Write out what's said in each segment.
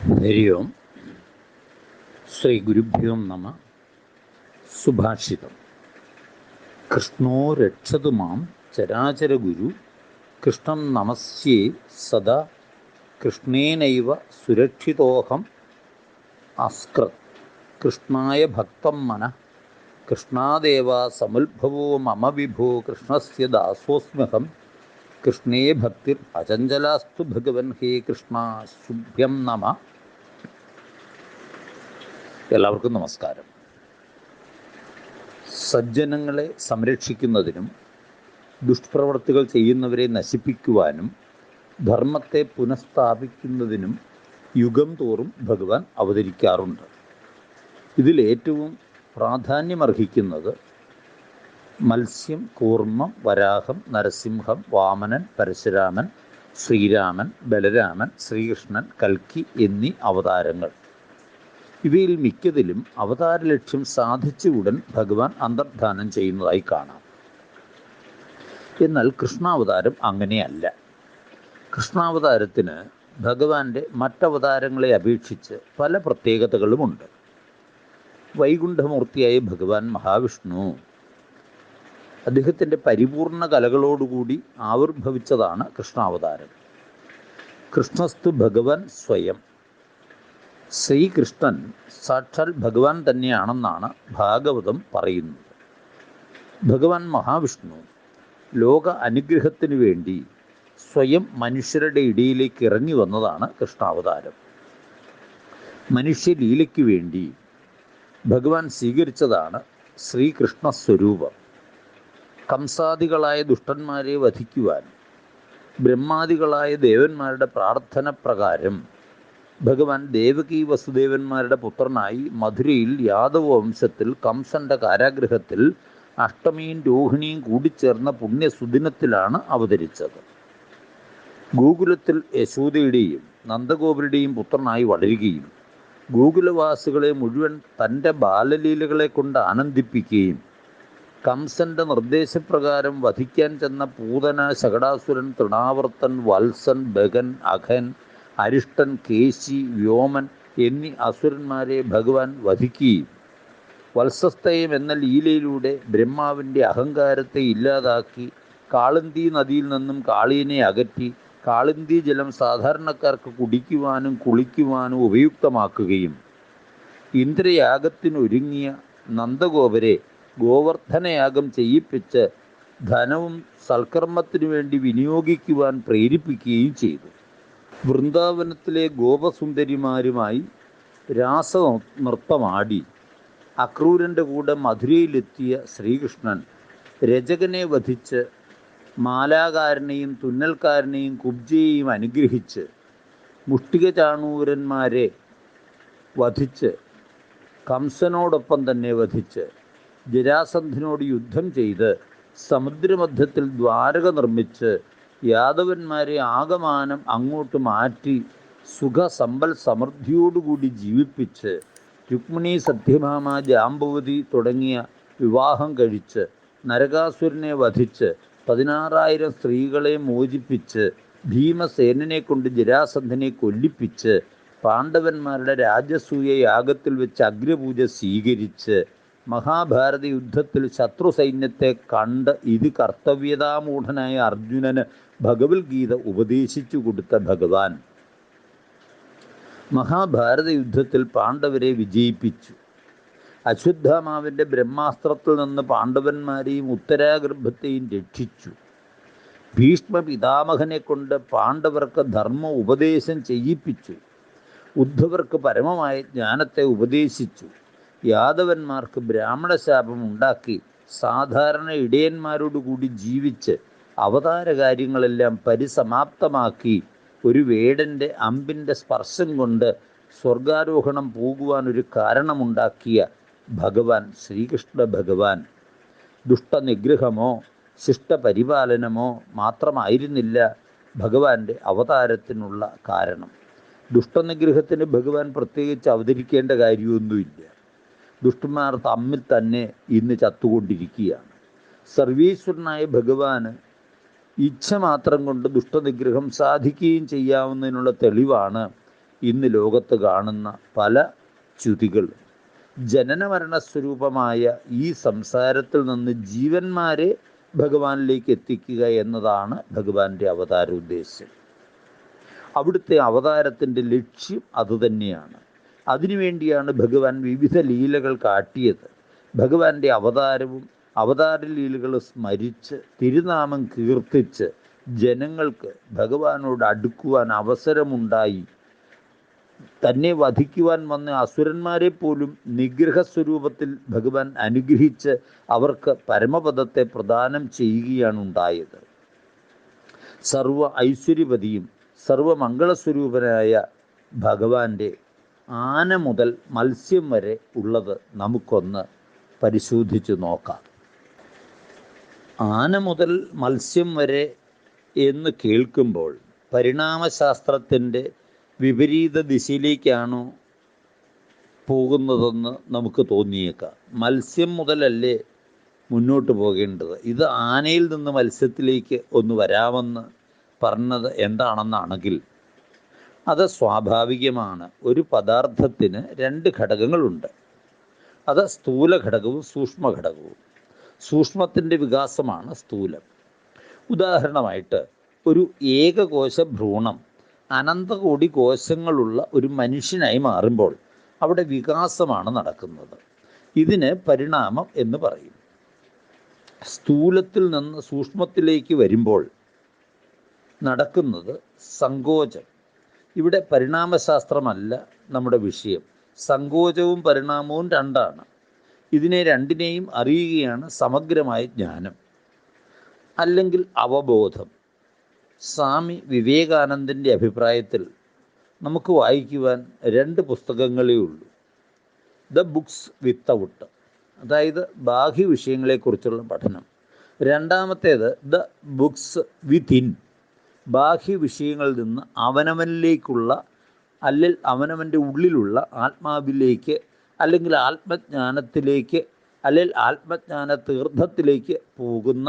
ഹരി ഓം. ശ്രീ ഗുരുഭ്യോ നമ. സുഭാഷിതം. കൃഷ്ണോ രക്ഷതു മാം ചരാചരഗുരു കൃഷ്ണം നമസ്യേ സദാ കൃഷ്ണേനൈവ സുരക്ഷിതോഹം അസ്കൃത് കൃഷ്ണായ ഭക്തം മനഃ കൃഷ്ണാദേവ സമുദ്ഭവോ മമ വിഭോ കൃഷ്ണസ്യ ദാസോസ്മ്യഹം കൃഷ്ണേ ഭക്തിർ അചഞ്ചലാസ്തു ഭഗവൻ ഹേ കൃഷ്ണ ശുഭ്യം നമ. എല്ലാവർക്കും നമസ്കാരം. സജ്ജനങ്ങളെ സംരക്ഷിക്കുന്നതിനും ദുഷ്പ്രവർത്തികൾ ചെയ്യുന്നവരെ നശിപ്പിക്കുവാനും ധർമ്മത്തെ പുനഃസ്ഥാപിക്കുന്നതിനും യുഗം തോറും ഭഗവാൻ അവതരിക്കാറുണ്ട്. ഇതിലേറ്റവും പ്രാധാന്യമർഹിക്കുന്നത് മത്സ്യം, കൂർമ്മം, വരാഹം, നരസിംഹം, വാമനൻ, പരശുരാമൻ, ശ്രീരാമൻ, ബലരാമൻ, ശ്രീകൃഷ്ണൻ, കൽക്കി എന്നീ അവതാരങ്ങൾ. ഇവയിൽ മിക്കതിലും അവതാര ലക്ഷ്യം സാധിച്ച ഉടൻ ഭഗവാൻ അന്തർധാനം ചെയ്യുന്നതായി കാണാം. എന്നാൽ കൃഷ്ണാവതാരം അങ്ങനെയല്ല. കൃഷ്ണാവതാരത്തിന് ഭഗവാന്റെ മറ്റവതാരങ്ങളെ അപേക്ഷിച്ച് പല പ്രത്യേകതകളുമുണ്ട്. വൈകുണ്ഠമൂർത്തിയായ ഭഗവാൻ മഹാവിഷ്ണു അദ്ദേഹത്തിൻ്റെ പരിപൂർണ കലകളോടുകൂടി ആവിർഭവിച്ചതാണ് കൃഷ്ണാവതാരം. കൃഷ്ണസ്തു ഭഗവാൻ സ്വയം. ശ്രീകൃഷ്ണൻ സാക്ഷാൽ ഭഗവാൻ തന്നെയാണെന്നാണ് ഭാഗവതം പറയുന്നത്. ഭഗവാൻ മഹാവിഷ്ണു ലോക അനുഗ്രഹത്തിനു വേണ്ടി സ്വയം മനുഷ്യരുടെ ഇടയിലേക്ക് ഇറങ്ങി വന്നതാണ് കൃഷ്ണാവതാരം. മനുഷ്യലീലയ്ക്ക് വേണ്ടി ഭഗവാൻ സ്വീകരിച്ചതാണ് ശ്രീകൃഷ്ണ സ്വരൂപം. കംസാദികളായ ദുഷ്ടന്മാരെ വധിക്കുവാൻ ബ്രഹ്മാദികളായ ദേവന്മാരുടെ പ്രാർത്ഥന പ്രകാരം ഭഗവാൻ ദേവകി വസുദേവന്മാരുടെ പുത്രനായി മധുരയിൽ യാദവ വംശത്തിൽ കംസന്റെ കാരാഗൃഹത്തിൽ അഷ്ടമിയും രോഹിണിയും കൂടിച്ചേർന്ന പുണ്യസുദിനത്തിലാണ് അവതരിച്ചത്. ഗോകുലത്തിൽ യശോദയുടെയും നന്ദഗോപരുടെയും പുത്രനായി വളരുകയും ഗോകുലവാസികളെ മുഴുവൻ തൻ്റെ ബാലലീലകളെ കൊണ്ട് ആനന്ദിപ്പിക്കുകയും കംസന്റെ നിർദ്ദേശപ്രകാരം വധിക്കാൻ ചെന്ന പൂതന, ശകടാസുരൻ, തൃണാവർത്തൻ, വത്സൻ, ബഗൻ, അഘൻ, അരിഷ്ടൻ, കേശി, വ്യോമൻ എന്നീ അസുരന്മാരെ ഭഗവാൻ വധിക്കുകയും വത്സസ്തയം എന്ന ലീലയിലൂടെ ബ്രഹ്മാവിൻ്റെ അഹങ്കാരത്തെ ഇല്ലാതാക്കി കാളിന്തി നദിയിൽ നിന്നും കാളിയനെ അകറ്റി കാളിന്തി ജലം സാധാരണക്കാർക്ക് കുടിക്കുവാനും കുളിക്കുവാനും ഉപയുക്തമാക്കുകയും ഇന്ദ്രയാഗത്തിനൊരുങ്ങിയ നന്ദഗോപരെ ഗോവർദ്ധനയാഗം ചെയ്യിപ്പിച്ച് ധനവും സൽക്കർമ്മത്തിനു വേണ്ടി വിനിയോഗിക്കുവാൻ പ്രേരിപ്പിക്കുകയും ചെയ്തു. വൃന്ദാവനത്തിലെ ഗോപസുന്ദരിമാരുമായി രാസനൃത്തമാടി അക്രൂരൻ്റെ കൂടെ മധുരയിലെത്തിയ ശ്രീകൃഷ്ണൻ രജകനെ വധിച്ച് മാലാകാരനെയും തുന്നൽക്കാരനെയും കുബ്ജയെയും അനുഗ്രഹിച്ച് മുഷ്ടികചാണൂരന്മാരെ വധിച്ച് കംസനോടൊപ്പം തന്നെ വധിച്ച് ജരാസന്ധനോട് യുദ്ധം ചെയ്ത് സമുദ്രമധ്യത്തിൽ ദ്വാരക നിർമ്മിച്ച് യാദവന്മാരെ ആകമാനം അങ്ങോട്ട് മാറ്റി സുഖസമ്പൽ സമൃദ്ധിയോടുകൂടി ജീവിപ്പിച്ച് രുക്മിണി, സത്യഭാമ, ജാമ്പവതി തുടങ്ങിയ വിവാഹം കഴിച്ച് നരകാസുരനെ വധിച്ച് 16,000 സ്ത്രീകളെ മോചിപ്പിച്ച് ഭീമസേനനെ കൊണ്ട് ജരാസന്ധനെ കൊല്ലിപ്പിച്ച് പാണ്ഡവന്മാരുടെ രാജസൂയ യാഗത്തിൽ വെച്ച് അഗ്രപൂജ സ്വീകരിച്ച് മഹാഭാരത യുദ്ധത്തിൽ ശത്രു സൈന്യത്തെ കണ്ട് ഇത് കർത്തവ്യതാമൂഢനായ അർജുനന് ഭഗവത്ഗീത ഉപദേശിച്ചു കൊടുത്ത ഭഗവാൻ മഹാഭാരത യുദ്ധത്തിൽ പാണ്ഡവരെ വിജയിപ്പിച്ചു. അശ്വത്ഥാമാവിൻ്റെ ബ്രഹ്മാസ്ത്രത്തിൽ നിന്ന് പാണ്ഡവന്മാരെയും ഉത്തരാഗർഭത്തെയും രക്ഷിച്ചു. ഭീഷ്മ പിതാമഹനെ കൊണ്ട് പാണ്ഡവർക്ക് ധർമ്മ ഉപദേശം ചെയ്യിപ്പിച്ചു. ഉദ്ധവർക്ക് പരമമായ ജ്ഞാനത്തെ ഉപദേശിച്ചു. യാദവന്മാർക്ക് ബ്രാഹ്മണശാപം ഉണ്ടാക്കി സാധാരണ ഇടയന്മാരോടുകൂടി ജീവിച്ച് അവതാര കാര്യങ്ങളെല്ലാം പരിസമാപ്തമാക്കി ഒരു വേടൻ്റെ അമ്പിൻ്റെ സ്പർശം കൊണ്ട് സ്വർഗാരോഹണം പോകുവാനൊരു കാരണമുണ്ടാക്കിയ ഭഗവാൻ ശ്രീകൃഷ്ണ ഭഗവാൻ ദുഷ്ടനിഗ്രഹമോ ശിഷ്ടപരിപാലനമോ മാത്രമായിരുന്നില്ല ഭഗവാന്റെ അവതാരത്തിനുള്ള കാരണം. ദുഷ്ടനിഗ്രഹത്തിന് ഭഗവാൻ പ്രത്യേകിച്ച് അവതരിക്കേണ്ട കാര്യമൊന്നുമില്ല. ദുഷ്ടന്മാർ തമ്മിൽ തന്നെ ഇന്ന് ചത്തുകൊണ്ടിരിക്കുകയാണ്. സർവീശ്വരനായ ഭഗവാന് ഇച്ഛ മാത്രം കൊണ്ട് ദുഷ്ടനിഗ്രഹം സാധിക്കുകയും ചെയ്യാവുന്നതിനുള്ള തെളിവാണ് ഇന്ന് ലോകത്ത് കാണുന്ന പല ച്യുതികളും. ജനനമരണ സ്വരൂപമായ ഈ സംസാരത്തിൽ നിന്ന് ജീവന്മാരെ ഭഗവാനിലേക്ക് എത്തിക്കുക എന്നതാണ് ഭഗവാന്റെ അവതാര ഉദ്ദേശ്യം. അവിടുത്തെ അവതാരത്തിൻ്റെ ലക്ഷ്യം അതുതന്നെയാണ്. അതിനുവേണ്ടിയാണ് ഭഗവാൻ വിവിധ ലീലകൾ കാട്ടിയത്. ഭഗവാന്റെ അവതാരവും അവതാര ലീലകൾ സ്മരിച്ച് തിരുനാമം കീർത്തിച്ച് ജനങ്ങൾക്ക് ഭഗവാനോട് അടുക്കുവാൻ അവസരമുണ്ടായി. തന്നെ വധിക്കുവാൻ വന്ന അസുരന്മാരെ പോലും നിഗ്രഹസ്വരൂപത്തിൽ ഭഗവാൻ അനുഗ്രഹിച്ച് അവർക്ക് പരമപദത്തെ പ്രദാനം ചെയ്യുകയാണ് ഉണ്ടായത്. സർവ ഐശ്വര്യപതിയും സർവമംഗളസ്വരൂപനായ ഭഗവാന്റെ ആന മുതൽ മത്സ്യം വരെ ഉള്ളത് നമുക്കൊന്ന് പരിശോധിച്ച് നോക്കാം. ആന മുതൽ മത്സ്യം വരെ എന്ന് കേൾക്കുമ്പോൾ പരിണാമശാസ്ത്രത്തിൻ്റെ വിപരീത ദിശയിലേക്കാണോ പോകുന്നതെന്ന് നമുക്ക് തോന്നിയേക്കാം. മത്സ്യം മുതലല്ലേ മുന്നോട്ട് പോകേണ്ടത്? ഇത് ആനയിൽ നിന്ന് മത്സ്യത്തിലേക്ക് ഒന്ന് വരാമെന്ന് പറഞ്ഞത് എന്താണെന്നാണെങ്കിൽ അത് സ്വാഭാവികമാണ്. ഒരു പദാർത്ഥത്തിന് രണ്ട് ഘടകങ്ങളുണ്ട്. അത് സ്ഥൂല ഘടകവും സൂക്ഷ്മ ഘടകവും. സൂക്ഷ്മത്തിൻ്റെ വികാസമാണ് സ്ഥൂലം. ഉദാഹരണമായിട്ട് ഒരു ഏകകോശ ഭ്രൂണം അനന്തകോടി കോശങ്ങളുള്ള ഒരു മനുഷ്യനായി മാറുമ്പോൾ അവിടെ വികാസമാണ് നടക്കുന്നത്. ഇതിന് പരിണാമം എന്ന് പറയും. സ്ഥൂലത്തിൽ നിന്ന് സൂക്ഷ്മത്തിലേക്ക് വരുമ്പോൾ നടക്കുന്നത് സങ്കോചം. ഇവിടെ പരിണാമശാസ്ത്രമല്ല നമ്മുടെ വിഷയം. സങ്കോചവും പരിണാമവും രണ്ടാണ്. ഇതിനെ രണ്ടിനെയും അറിയുകയാണ് സമഗ്രമായ ജ്ഞാനം അല്ലെങ്കിൽ അവബോധം. സ്വാമി വിവേകാനന്ദൻ്റെ അഭിപ്രായത്തിൽ നമുക്ക് വായിക്കുവാൻ രണ്ട് പുസ്തകങ്ങളേ ഉള്ളൂ. ദ ബുക്സ് വിത്തൗട്ട്, അതായത് ബാഹ്യ വിഷയങ്ങളെക്കുറിച്ചുള്ള പഠനം. രണ്ടാമത്തേത് ദ ബുക്സ് വിത്തിൻ, ബാഹ്യ വിഷയങ്ങളിൽ നിന്ന് അവനവനിലേക്കുള്ള അല്ലെങ്കിൽ അവനവൻ്റെ ഉള്ളിലുള്ള ആത്മാവിലേക്ക് അല്ലെങ്കിൽ ആത്മജ്ഞാനത്തിലേക്ക് അല്ലെങ്കിൽ ആത്മജ്ഞാന തീർത്ഥത്തിലേക്ക് പോകുന്ന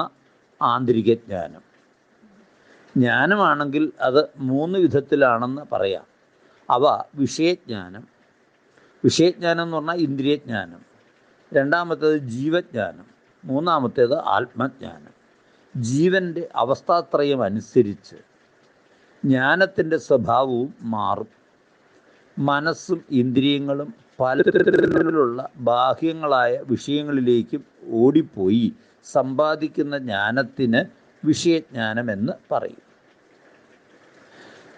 ആന്തരിക ജ്ഞാനം. ജ്ഞാനമാണെങ്കിൽ അത് മൂന്ന് വിധത്തിലാണെന്ന് പറയാം. അവ വിഷയജ്ഞാനം എന്ന് പറഞ്ഞാൽ ഇന്ദ്രിയജ്ഞാനം. രണ്ടാമത്തേത് ജീവജ്ഞാനം. മൂന്നാമത്തേത് ആത്മജ്ഞാനം. ജീവൻ്റെ അവസ്ഥാത്രയം അനുസരിച്ച് ജ്ഞാനത്തിൻ്റെ സ്വഭാവവും മാറും. മനസ്സും ഇന്ദ്രിയങ്ങളും പലതരത്തിലുള്ള ബാഹ്യങ്ങളായ വിഷയങ്ങളിലേക്കും ഓടിപ്പോയി സമ്പാദിക്കുന്ന ജ്ഞാനത്തിന് വിഷയജ്ഞാനമെന്ന് പറയും.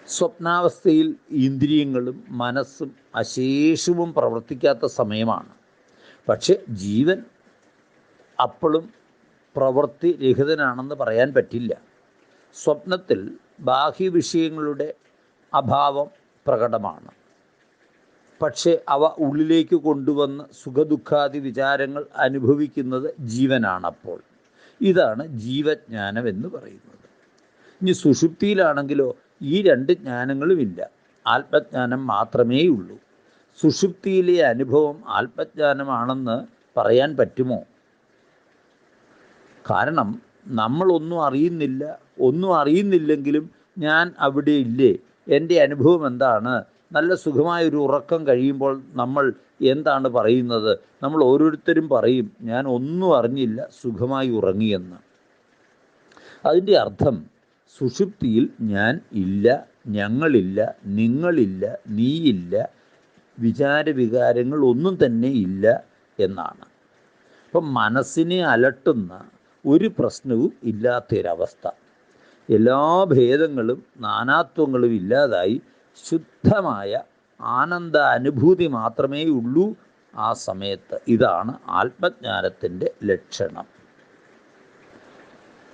സ്വപ്നാവസ്ഥയിൽ ഇന്ദ്രിയങ്ങളും മനസ്സും അശേഷവും പ്രവർത്തിക്കാത്ത സമയമാണ്. പക്ഷെ ജീവൻ അപ്പോഴും പ്രവൃത്തി രഹിതനാണെന്ന് പറയാൻ പറ്റില്ല. സ്വപ്നത്തിൽ ബാഹ്യ വിഷയങ്ങളുടെ അഭാവം പ്രകടമാണ്. പക്ഷേ അവ ഉള്ളിലേക്ക് കൊണ്ടുവന്ന് സുഖദുഃഖാദി വിചാരങ്ങൾ അനുഭവിക്കുന്നത് ജീവനാണപ്പോൾ. ഇതാണ് ജീവജ്ഞാനം എന്ന് പറയുന്നത്. ഇനി സുഷുപ്തിയിലാണെങ്കിലോ ഈ രണ്ട് ജ്ഞാനങ്ങളുമില്ല, ആത്മജ്ഞാനം മാത്രമേ ഉള്ളൂ. സുഷുപ്തിയിലെ അനുഭവം ആത്മജ്ഞാനമാണെന്ന് പറയാൻ പറ്റുമോ? കാരണം നമ്മളൊന്നും അറിയുന്നില്ല. ഒന്നും അറിയുന്നില്ലെങ്കിലും ഞാൻ അവിടെ ഇല്ലേ, എൻ്റെ അനുഭവം എന്താണ്? നല്ല സുഖമായൊരു ഉറക്കം കഴിയുമ്പോൾ നമ്മൾ എന്താണ് പറയുന്നത്? നമ്മൾ ഓരോരുത്തരും പറയും, ഞാൻ ഒന്നും അറിഞ്ഞില്ല, സുഖമായി ഉറങ്ങിയെന്ന്. അതിൻ്റെ അർത്ഥം സുഷുപ്തിയിൽ ഞാൻ ഇല്ല, ഞങ്ങളില്ല, നിങ്ങളില്ല, നീയില്ല, വിചാരവികാരങ്ങൾ ഒന്നും തന്നെ ഇല്ല എന്നാണ്. അപ്പം മനസ്സിനെ അലട്ടുന്ന ഒരു പ്രശ്നവും ഇല്ലാത്തൊരവസ്ഥ. എല്ലാ ഭേദങ്ങളും നാനാത്വങ്ങളും ഇല്ലാതായി ശുദ്ധമായ ആനന്ദ അനുഭൂതി മാത്രമേ ഉള്ളൂ ആ സമയത്ത്. ഇതാണ് ആത്മജ്ഞാനത്തിൻ്റെ ലക്ഷണം.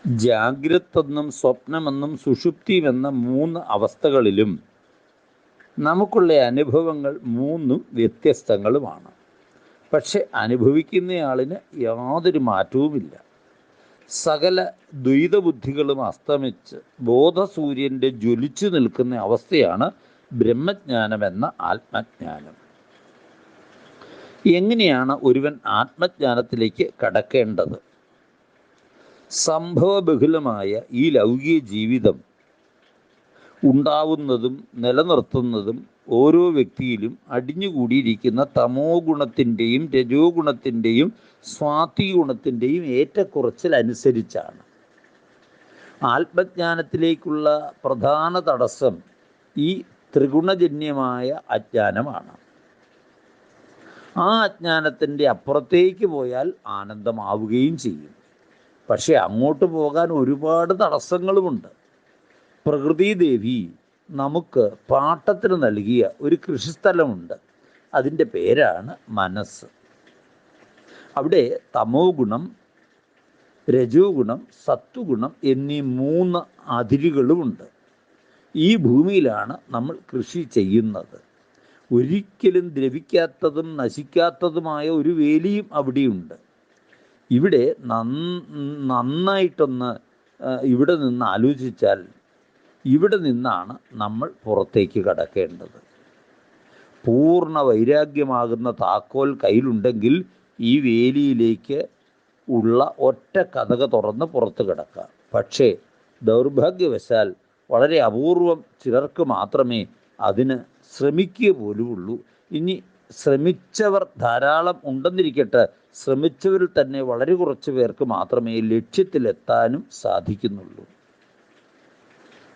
ജാഗ്രതെന്നും സ്വപ്നമെന്നും സുഷുപ്തിയുമെന്ന മൂന്ന് അവസ്ഥകളിലും നമുക്കുള്ള അനുഭവങ്ങൾ മൂന്നും വ്യത്യസ്തങ്ങളുമാണ്. പക്ഷെ അനുഭവിക്കുന്നയാളിന് യാതൊരു മാറ്റവുമില്ല. സകല ദ്വൈതബുദ്ധികളും അസ്തമിച്ച് ബോധസൂര്യൻ്റെ ജ്വലിച്ചു നിൽക്കുന്ന അവസ്ഥയാണ് ബ്രഹ്മജ്ഞാനമെന്ന ആത്മജ്ഞാനം. എങ്ങനെയാണ് ഒരുവൻ ആത്മജ്ഞാനത്തിലേക്ക് കടക്കേണ്ടത്? സംഭവബഹുലമായ ഈ ലൗകിക ജീവിതം ഉണ്ടാവുന്നതും നിലനിർത്തുന്നതും ഓരോ വ്യക്തിയിലും അടിഞ്ഞുകൂടിയിരിക്കുന്ന തമോ ഗുണത്തിൻ്റെയും രജോ ഗുണത്തിൻ്റെയും സ്വാത്വിക ഗുണത്തിൻ്റെയും ഏറ്റക്കുറച്ചിൽ അനുസരിച്ചാണ്. ആത്മജ്ഞാനത്തിലേക്കുള്ള പ്രധാന തടസ്സം ഈ ത്രിഗുണജന്യമായ അജ്ഞാനമാണ്. ആ അജ്ഞാനത്തിൻ്റെ അപ്പുറത്തേക്ക് പോയാൽ ആനന്ദമാവുകയും ചെയ്യും. പക്ഷെ അങ്ങോട്ട് പോകാൻ ഒരുപാട് തടസ്സങ്ങളുമുണ്ട്. പ്രകൃതിദേവി നമുക്ക് പാട്ടത്തിന് നൽകിയ ഒരു കൃഷിസ്ഥലമുണ്ട്. അതിൻ്റെ പേരാണ് മനസ്സ്. അവിടെ തമോ ഗുണം, രജോ ഗുണം, സത്വഗുണം എന്നീ 3 അതിരുകളുമുണ്ട്. ഈ ഭൂമിയിലാണ് നമ്മൾ കൃഷി ചെയ്യുന്നത്. ഒരിക്കലും ദ്രവിക്കാത്തതും നശിക്കാത്തതുമായ ഒരു വേലിയും അവിടെയുണ്ട്. ഇവിടെ നന്നായിട്ടൊന്ന് ഇവിടെ നിന്ന് ആലോചിച്ചാൽ ഇവിടെ നിന്നാണ് നമ്മൾ പുറത്തേക്ക് കടക്കേണ്ടത്. പൂർണ്ണ വൈരാഗ്യമാകുന്ന താക്കോൽ കയ്യിലുണ്ടെങ്കിൽ ഈ വേലിയിലേക്ക് ഉള്ള ഒറ്റ കതക തുറന്ന് പുറത്ത് കിടക്കാം. പക്ഷേ ദൗർഭാഗ്യവശാൽ വളരെ അപൂർവം ചിലർക്ക് മാത്രമേ അതിന് ശ്രമിക്കുക പോലുമുള്ളൂ. ഇനി ശ്രമിച്ചവർ ധാരാളം ഉണ്ടെന്നിരിക്കട്ടെ, ശ്രമിച്ചവരിൽ തന്നെ വളരെ കുറച്ച് പേർക്ക് മാത്രമേ ലക്ഷ്യത്തിലെത്താനും സാധിക്കുന്നുള്ളൂ.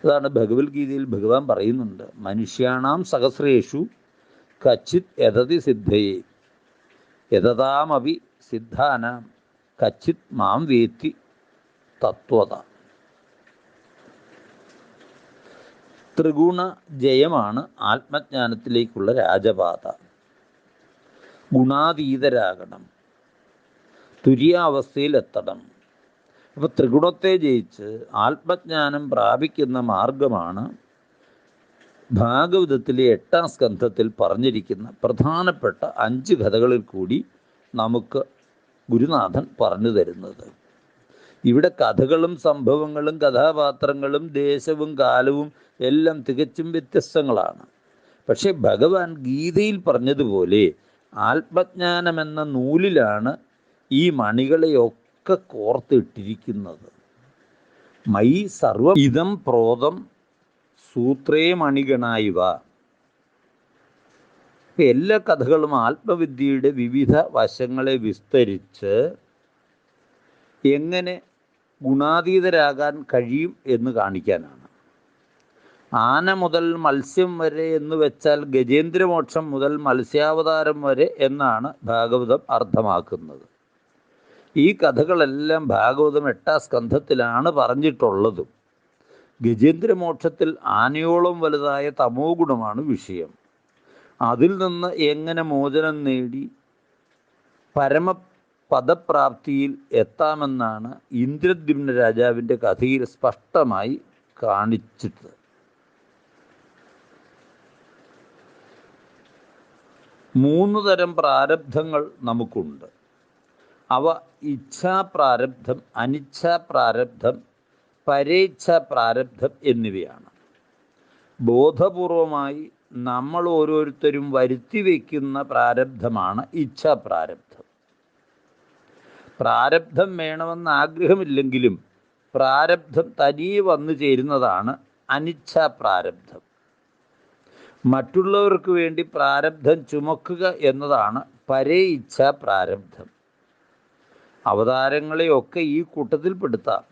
അതാണ് ഭഗവത്ഗീതയിൽ ഭഗവാൻ പറയുന്നുണ്ട്, മനുഷ്യാണാം സഹസ്രേഷു കച്ചിത് യതതി സിദ്ധയേ യതതാമപി സിദ്ധാനാം കച്ചിത് മാം വേത്തി തത്വത. ത്രിഗുണ ജയമാണ് ആത്മജ്ഞാനത്തിലേക്കുള്ള രാജപാത. ഗുണാതീതരാകണം, തുര്യാവസ്ഥയിലെത്തണം. അപ്പോൾ ത്രിഗുണത്തെ ജയിച്ച് ആത്മജ്ഞാനം പ്രാപിക്കുന്ന മാർഗമാണ് ഭാഗവതത്തിലെ 8-ാം സ്കന്ധത്തിൽ പറഞ്ഞിരിക്കുന്ന പ്രധാനപ്പെട്ട 5 കഥകളിൽ കൂടി നമുക്ക് ഗുരുനാഥൻ പറഞ്ഞു തരുന്നത്. ഇവിടെ കഥകളും സംഭവങ്ങളും കഥാപാത്രങ്ങളും ദേശവും കാലവും എല്ലാം തികച്ചും വ്യത്യസ്തങ്ങളാണ്. പക്ഷേ ഭഗവാൻ ഗീതയിൽ പറഞ്ഞതുപോലെ ആത്മജ്ഞാനമെന്ന നൂലിലാണ് ഈ മണികളെയൊക്കെ കോർത്തിട്ടിരിക്കുന്നത്. മയി സർവ ഇതം പ്രോതം സൂത്രേ മണിഗണായിവ. എല്ലാ കഥകളും ആത്മവിദ്യയുടെ വിവിധ വശങ്ങളെ വിസ്തരിച്ച് എങ്ങനെ ഗുണാതീതരാകാൻ കഴിയും എന്ന് കാണിക്കാനാണ്. ആന മുതൽ മത്സ്യം വരെ എന്ന് വെച്ചാൽ ഗജേന്ദ്രമോക്ഷം മുതൽ മത്സ്യാവതാരം വരെ എന്നാണ് ഭാഗവതം അർത്ഥമാക്കുന്നത്. ഈ കഥകളെല്ലാം ഭാഗവതം 8-ാം സ്കന്ധത്തിലാണ് പറഞ്ഞിട്ടുള്ളതും. ഗജേന്ദ്രമോക്ഷത്തിൽ ആനയോളം വലുതായ തമോ ഗുണമാണ് വിഷയം. അതിൽ നിന്ന് എങ്ങനെ മോചനം നേടി പരമപദപ്രാപ്തിയിൽ എത്താമെന്നാണ് ഇന്ദ്രദ്യുമ്ന രാജാവിൻ്റെ കഥയിൽ സ്പഷ്ടമായി കാണിച്ചിട്ട്. 3 തരം പ്രാരബ്ധങ്ങൾ നമുക്കുണ്ട്. അവ ഇച്ഛാപ്രാരബ്ധം, അനിച്ഛാപ്രാരബ്ധം, പരേച്ഛാപ്രാരബ്ധം എന്നിവയാണ്. ബോധപൂർവമായി നമ്മൾ ഓരോരുത്തരും വരുത്തി വയ്ക്കുന്ന പ്രാരബ്ധമാണ് ഇച്ഛാപ്രാരബ്ധം. പ്രാരബ്ധം വേണമെന്ന് ആഗ്രഹമില്ലെങ്കിലും പ്രാരബ്ധം തനിയെ വന്നു ചേരുന്നതാണ് അനിച്ഛാപ്രാരബ്ധം. മറ്റുള്ളവർക്ക് വേണ്ടി പ്രാരബ്ധം ചുമക്കുക എന്നതാണ് പരേ ഇച്ഛാപ്രാരബ്ധം. അവതാരങ്ങളെയൊക്കെ ഈ കൂട്ടത്തിൽപ്പെടുത്താം.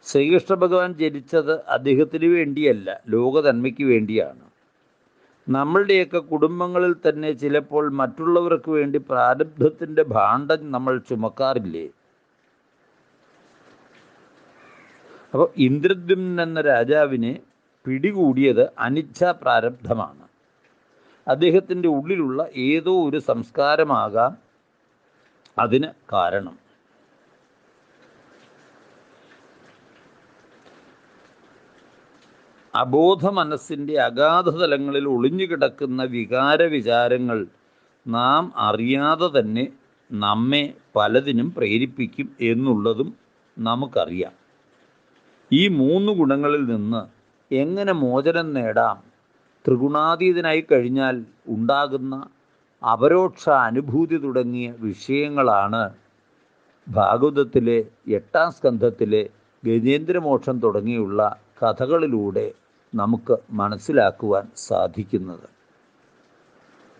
ശ്രീകൃഷ്ണ ഭഗവാൻ ജനിച്ചത് അദ്ദേഹത്തിന് വേണ്ടിയല്ല, ലോകനന്മയ്ക്ക് വേണ്ടിയാണ്. നമ്മളുടെയൊക്കെ കുടുംബങ്ങളിൽ തന്നെ ചിലപ്പോൾ മറ്റുള്ളവർക്ക് വേണ്ടി പ്രാരബ്ധത്തിൻ്റെ ഭാണ്ഡം നമ്മൾ ചുമക്കാറില്ലേ? അപ്പോൾ ഇന്ദ്രദ്യുമ്നൻ എന്ന രാജാവിനെ പിടികൂടിയത് അനിച്ഛാപ്രാരബ്ധമാണ്. അദ്ദേഹത്തിൻ്റെ ഉള്ളിലുള്ള ഏതോ ഒരു സംസ്കാരമാകാം അതിന് കാരണം. അബോധ മനസ്സിൻ്റെ അഗാധതലങ്ങളിൽ ഒളിഞ്ഞുകിടക്കുന്ന വികാരവിചാരങ്ങൾ നാം അറിയാതെ തന്നെ നമ്മെ പലതിനും പ്രേരിപ്പിക്കും എന്നുള്ളതും നമുക്കറിയാം. ഈ 3 ഗുണങ്ങളിൽ നിന്ന് എങ്ങനെ മോചനം നേടാം? ത്രിഗുണാതീതനായി കഴിഞ്ഞാൽ ഉണ്ടാകുന്ന അപരോക്ഷ അനുഭൂതി തുടങ്ങിയ വിഷയങ്ങളാണ് ഭാഗവതത്തിലെ 8-ാം സ്കന്ധത്തിലെ ഗജേന്ദ്രമോക്ഷം തുടങ്ങിയുള്ള കഥകളിലൂടെ നമുക്ക് മനസ്സിലാക്കുവാൻ സാധിക്കുന്നത്.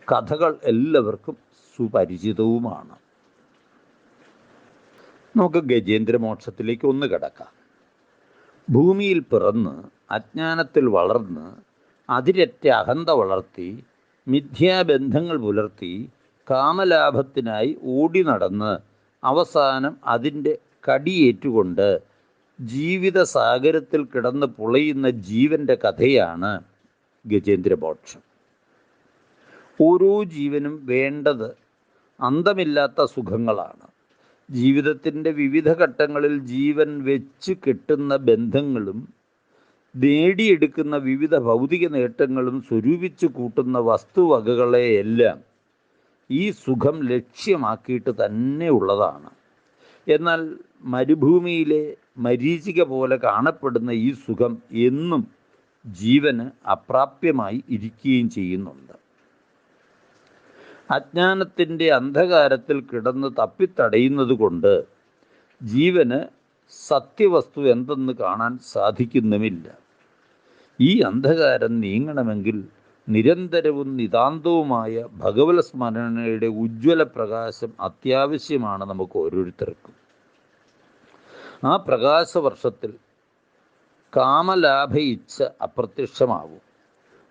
കഥകൾ എല്ലാവർക്കും സുപരിചിതവുമാണ്. നമുക്ക് ഗജേന്ദ്രമോക്ഷത്തിലേക്ക് ഒന്ന് കിടക്കാം. ഭൂമിയിൽ പിറന്ന് അജ്ഞാനത്തിൽ വളർന്ന് അതിരറ്റ അഹന്ത വളർത്തി മിഥ്യാബന്ധങ്ങൾ പുലർത്തി കാമലാഭത്തിനായി ഓടി നടന്ന് അവസാനം അതിൻ്റെ കടിയേറ്റുകൊണ്ട് ജീവിത സാഗരത്തിൽ കിടന്ന് പുളയുന്ന ജീവൻ്റെ കഥയാണ് ഗജേന്ദ്രമോക്ഷം. ഓരോ ജീവനും വേണ്ടത് അന്തമില്ലാത്ത സുഖങ്ങളാണ്. ജീവിതത്തിൻ്റെ വിവിധ ഘട്ടങ്ങളിൽ ജീവൻ വെച്ച് കെട്ടുന്ന ബന്ധങ്ങളും നേടിയെടുക്കുന്ന വിവിധ ഭൗതിക നേട്ടങ്ങളും സ്വരൂപിച്ചു കൂട്ടുന്ന വസ്തുവകകളെയെല്ലാം ഈ സുഖം ലക്ഷ്യമാക്കിയിട്ട് തന്നെ ഉള്ളതാണ്. എന്നാൽ മരുഭൂമിയിലെ മരീചിക പോലെ കാണപ്പെടുന്ന ഈ സുഖം എന്നും ജീവന് അപ്രാപ്യമായി ഇരിക്കുകയും ചെയ്യുന്നുണ്ട്. അജ്ഞാനത്തിൻ്റെ അന്ധകാരത്തിൽ കിടന്ന് തപ്പിത്തടയുന്നത് കൊണ്ട് ജീവന് സത്യവസ്തു എന്തെന്ന് കാണാൻ സാധിക്കുന്നുമില്ല. ഈ അന്ധകാരം നീങ്ങണമെങ്കിൽ നിരന്തരവും നിതാന്തവുമായ ഭഗവത് സ്മരണയുടെ ഉജ്ജ്വല പ്രകാശം അത്യാവശ്യമാണ് നമുക്ക് ഓരോരുത്തർക്കും. ആ പ്രകാശവർഷത്തിൽ കാമലാഭ ഇച്ഛ അപ്രത്യക്ഷമാവും.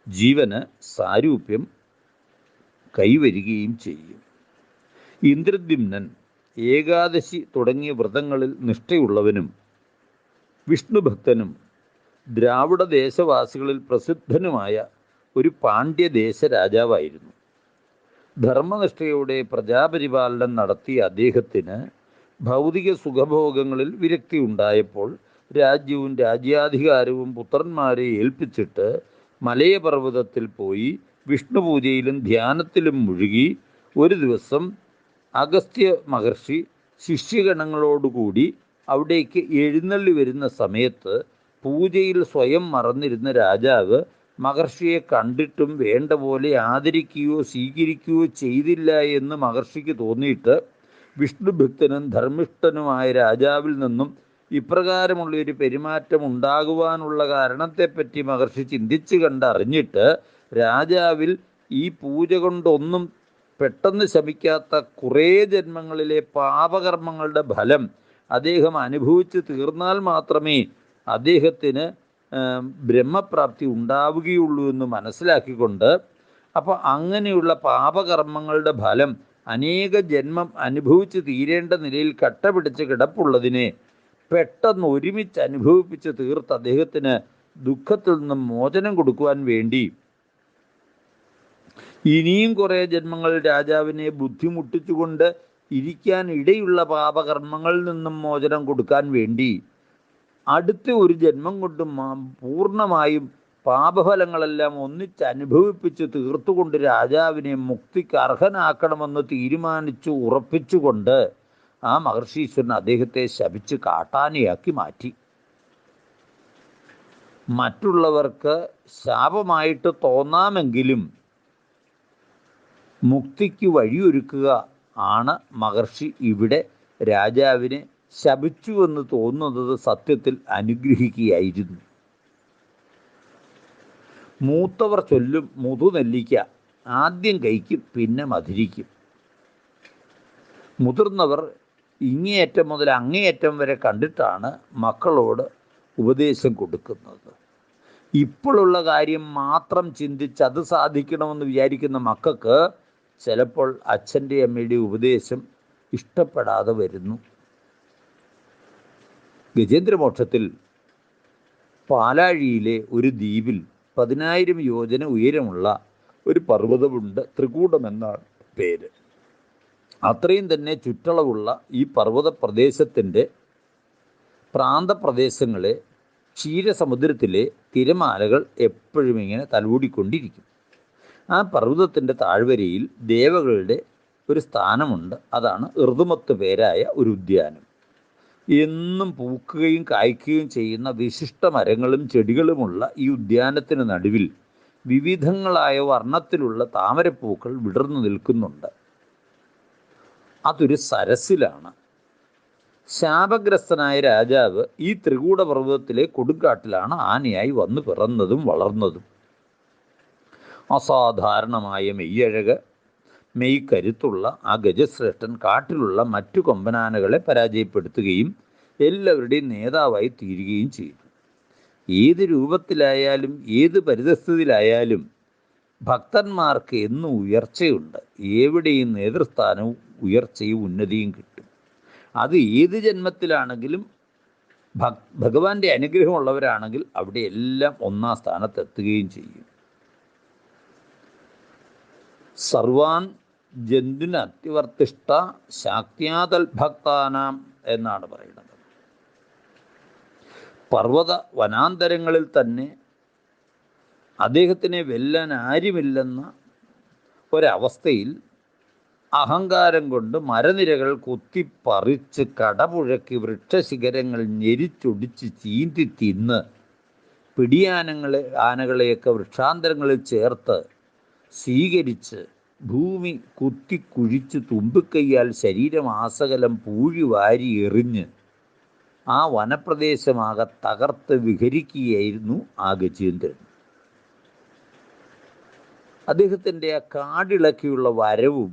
ജീവന് സാരൂപ്യം കൈവരികയും ചെയ്യും. ഇന്ദ്രദ്യുമ്നൻ ഏകാദശി തുടങ്ങിയ വ്രതങ്ങളിൽ നിഷ്ഠയുള്ളവനും വിഷ്ണുഭക്തനും ദ്രാവിഡ ദേശവാസികളിൽ പ്രസിദ്ധനുമായ ഒരു പാണ്ഡ്യദേശ രാജാവായിരുന്നു. ധർമ്മനിഷ്ഠയോടെ പ്രജാപരിപാലനം നടത്തിയ അദ്ദേഹത്തിന് ഭൗതിക സുഖഭോഗങ്ങളിൽ വിരക്തി ഉണ്ടായപ്പോൾ രാജ്യവും രാജ്യാധികാരവും പുത്രന്മാരെ ഏൽപ്പിച്ചിട്ട് മലയപർവ്വതത്തിൽ പോയി വിഷ്ണുപൂജയിലും ധ്യാനത്തിലും മുഴുകി ഒരു ദിവസം അഗസ്ത്യ മഹർഷി ശിഷ്യഗണങ്ങളോടുകൂടി അവിടേക്ക് എഴുന്നള്ളി വരുന്ന സമയത്ത് പൂജയിൽ സ്വയം മറന്നിരുന്ന രാജാവ് മഹർഷിയെ കണ്ടിട്ടും വേണ്ട പോലെ ആദരിക്കുകയോ സ്വീകരിക്കുകയോ ചെയ്തില്ല എന്ന് മഹർഷിക്ക് തോന്നിയിട്ട് വിഷ്ണുഭക്തനും ധർമ്മിഷ്ഠനുമായ രാജാവിൽ നിന്നും ഇപ്രകാരമുള്ളൊരു പെരുമാറ്റം ഉണ്ടാകുവാനുള്ള കാരണത്തെപ്പറ്റി മഹർഷി ചിന്തിച്ച് കണ്ടറിഞ്ഞിട്ട് രാജാവിൽ ഈ പൂജ കൊണ്ടൊന്നും പെട്ടെന്ന് ശമിക്കാത്ത കുറേ ജന്മങ്ങളിലെ പാപകർമ്മങ്ങളുടെ ഫലം അദ്ദേഹം അനുഭവിച്ച് തീർന്നാൽ മാത്രമേ അദ്ദേഹത്തിന് ബ്രഹ്മപ്രാപ്തി ഉണ്ടാവുകയുള്ളൂ എന്ന് മനസ്സിലാക്കിക്കൊണ്ട്, അപ്പോൾ അങ്ങനെയുള്ള പാപകർമ്മങ്ങളുടെ ഫലം അനേക ജന്മം അനുഭവിച്ച് തീരേണ്ട നിലയിൽ കട്ടപിടിച്ച് കിടപ്പുള്ളതിനെ പെട്ടെന്ന് ഒരുമിച്ച് അനുഭവിപ്പിച്ച് തീർത്ത് അദ്ദേഹത്തിന് ദുഃഖത്തിൽ നിന്നും മോചനം കൊടുക്കുവാൻ വേണ്ടി ഇനിയും കുറേ ജന്മങ്ങൾ രാജാവിനെ ബുദ്ധിമുട്ടിച്ചുകൊണ്ട് ഇരിക്കാൻ ഇടയുള്ള പാപകർമ്മങ്ങളിൽ നിന്നും മോചനം കൊടുക്കാൻ വേണ്ടി അടുത്ത ഒരു ജന്മം കൊണ്ട് പൂർണ്ണമായും പാപഫലങ്ങളെല്ലാം ഒന്നിച്ച് അനുഭവിപ്പിച്ച് തീർത്തുകൊണ്ട് രാജാവിനെ മുക്തിക്ക് അർഹനാക്കണമെന്ന് തീരുമാനിച്ചു ഉറപ്പിച്ചുകൊണ്ട് ആ മഹർഷീശ്വരൻ അദ്ദേഹത്തെ ശപിച്ച് കാട്ടാനയാക്കി മാറ്റി. മറ്റുള്ളവർക്ക് ശാപമായിട്ട് തോന്നാമെങ്കിലും മുക്തിക്ക് വഴിയൊരുക്കുക ആണ് മഹർഷി ഇവിടെ രാജാവിനെ ശപിച്ചുവെന്ന് തോന്നുന്നത് സത്യത്തിൽ അനുഗ്രഹിക്കുകയായിരുന്നു. മൂത്തവർ ചൊല്ലും മുതുനെല്ലിക്ക ആദ്യം കഴിക്കും പിന്നെ മധുരിക്കും. മുതിർന്നവർ ഇങ്ങേയറ്റം മുതൽ അങ്ങേയറ്റം വരെ കണ്ടിട്ടാണ് മക്കളോട് ഉപദേശം കൊടുക്കുന്നത്. ഇപ്പോഴുള്ള കാര്യം മാത്രം ചിന്തിച്ച് അത് സാധിക്കണമെന്ന് വിചാരിക്കുന്ന മക്കൾക്ക് ചിലപ്പോൾ അച്ഛൻ്റെ അമ്മയുടെ ഉപദേശം ഇഷ്ടപ്പെടാതെ വരുന്നു. ഗജേന്ദ്രമോക്ഷത്തിൽ പാലാഴിയിലെ ഒരു ദ്വീപിൽ 10,000 യോജന ഉയരമുള്ള ഒരു പർവ്വതമുണ്ട്. ത്രികൂടം എന്നാണ് പേര്. അത്രയും തന്നെ ചുറ്റളവുള്ള ഈ പർവ്വത പ്രദേശത്തിൻ്റെ പ്രാന്തപ്രദേശങ്ങളെ ക്ഷീരസമുദ്രത്തിലെ തിരമാലകൾ എപ്പോഴും ഇങ്ങനെ തലോടിക്കൊണ്ടിരിക്കും. ആ പർവ്വതത്തിൻ്റെ താഴ്വരയിൽ ദേവകളുടെ ഒരു സ്ഥാനമുണ്ട്. അതാണ് ഋതുമത്ത് പേരായ ഒരു ഉദ്യാനം. എന്നും പൂക്കുകയും കായ്ക്കുകയും ചെയ്യുന്ന വിശിഷ്ട മരങ്ങളും ചെടികളുമുള്ള ഈ ഉദ്യാനത്തിന് നടുവിൽ വിവിധങ്ങളായ വർണ്ണത്തിലുള്ള താമരപ്പൂക്കൾ വിടർന്നു നിൽക്കുന്നുണ്ട്. അതൊരു സരസിലാണ്. ശാപഗ്രസ്തനായ രാജാവ് ഈ ത്രികൂടപർവ്വതത്തിലെ കൊടുങ്കാട്ടിലാണ് ആനയായി വന്നു പിറന്നതും വളർന്നതും. അസാധാരണമായ മെയ്യഴക്, മെയ് കരുത്തുള്ള ആ ഗജശ്രേഷ്ഠൻ കാട്ടിലുള്ള മറ്റു കൊമ്പനാനകളെ പരാജയപ്പെടുത്തുകയും എല്ലാവരുടെയും നേതാവായി തീരുകയും ചെയ്തു. ഏത് രൂപത്തിലായാലും ഏത് പരിതസ്ഥിതിയിലായാലും ഭക്തന്മാർക്ക് എന്നും ഉയർച്ചയുണ്ട്. എവിടെയും നേതൃസ്ഥാനവും ഉയർച്ചയും ഉന്നതിയും കിട്ടും. അത് ഏത് ജന്മത്തിലാണെങ്കിലും ഭഗവാന്റെ അനുഗ്രഹമുള്ളവരാണെങ്കിൽ അവിടെ എല്ലാം ഒന്നാം സ്ഥാനത്തെത്തുകയും ചെയ്യും. സർവാൻ ജന്തുന അത്യവർത്തിഷ്ഠ ശാക്യാതൽഭക്താനാം എന്നാണ് പറയുന്നത്. പർവ്വത വനാന്തരങ്ങളിൽ തന്നെ അദ്ദേഹത്തിനെ വെല്ലാൻ ആരുമില്ലെന്ന ഒരവസ്ഥയിൽ അഹങ്കാരം കൊണ്ട് മരനിരകൾ കുത്തിപ്പറിച്ച് കടപുഴക്കി വൃക്ഷശിഖരങ്ങൾ ഞെരിച്ചൊടിച്ച് ചീന്തി തിന്ന് ആനകളെയൊക്കെ വൃക്ഷാന്തരങ്ങളിൽ ചേർത്ത് സ്വീകരിച്ച് ഭൂമി കുത്തിക്കുഴിച്ച് തുമ്പിക്കൈയാൽ ശരീരം ആസകലം പൂഴി വാരി എറിഞ്ഞ് ആ വനപ്രദേശമാകെ തകർത്ത് വിഹരിക്കുകയായിരുന്നു ആ ഗജേന്ദ്രൻ. അദ്ദേഹത്തിൻ്റെ ആ കാടിളക്കിയുള്ള വരവും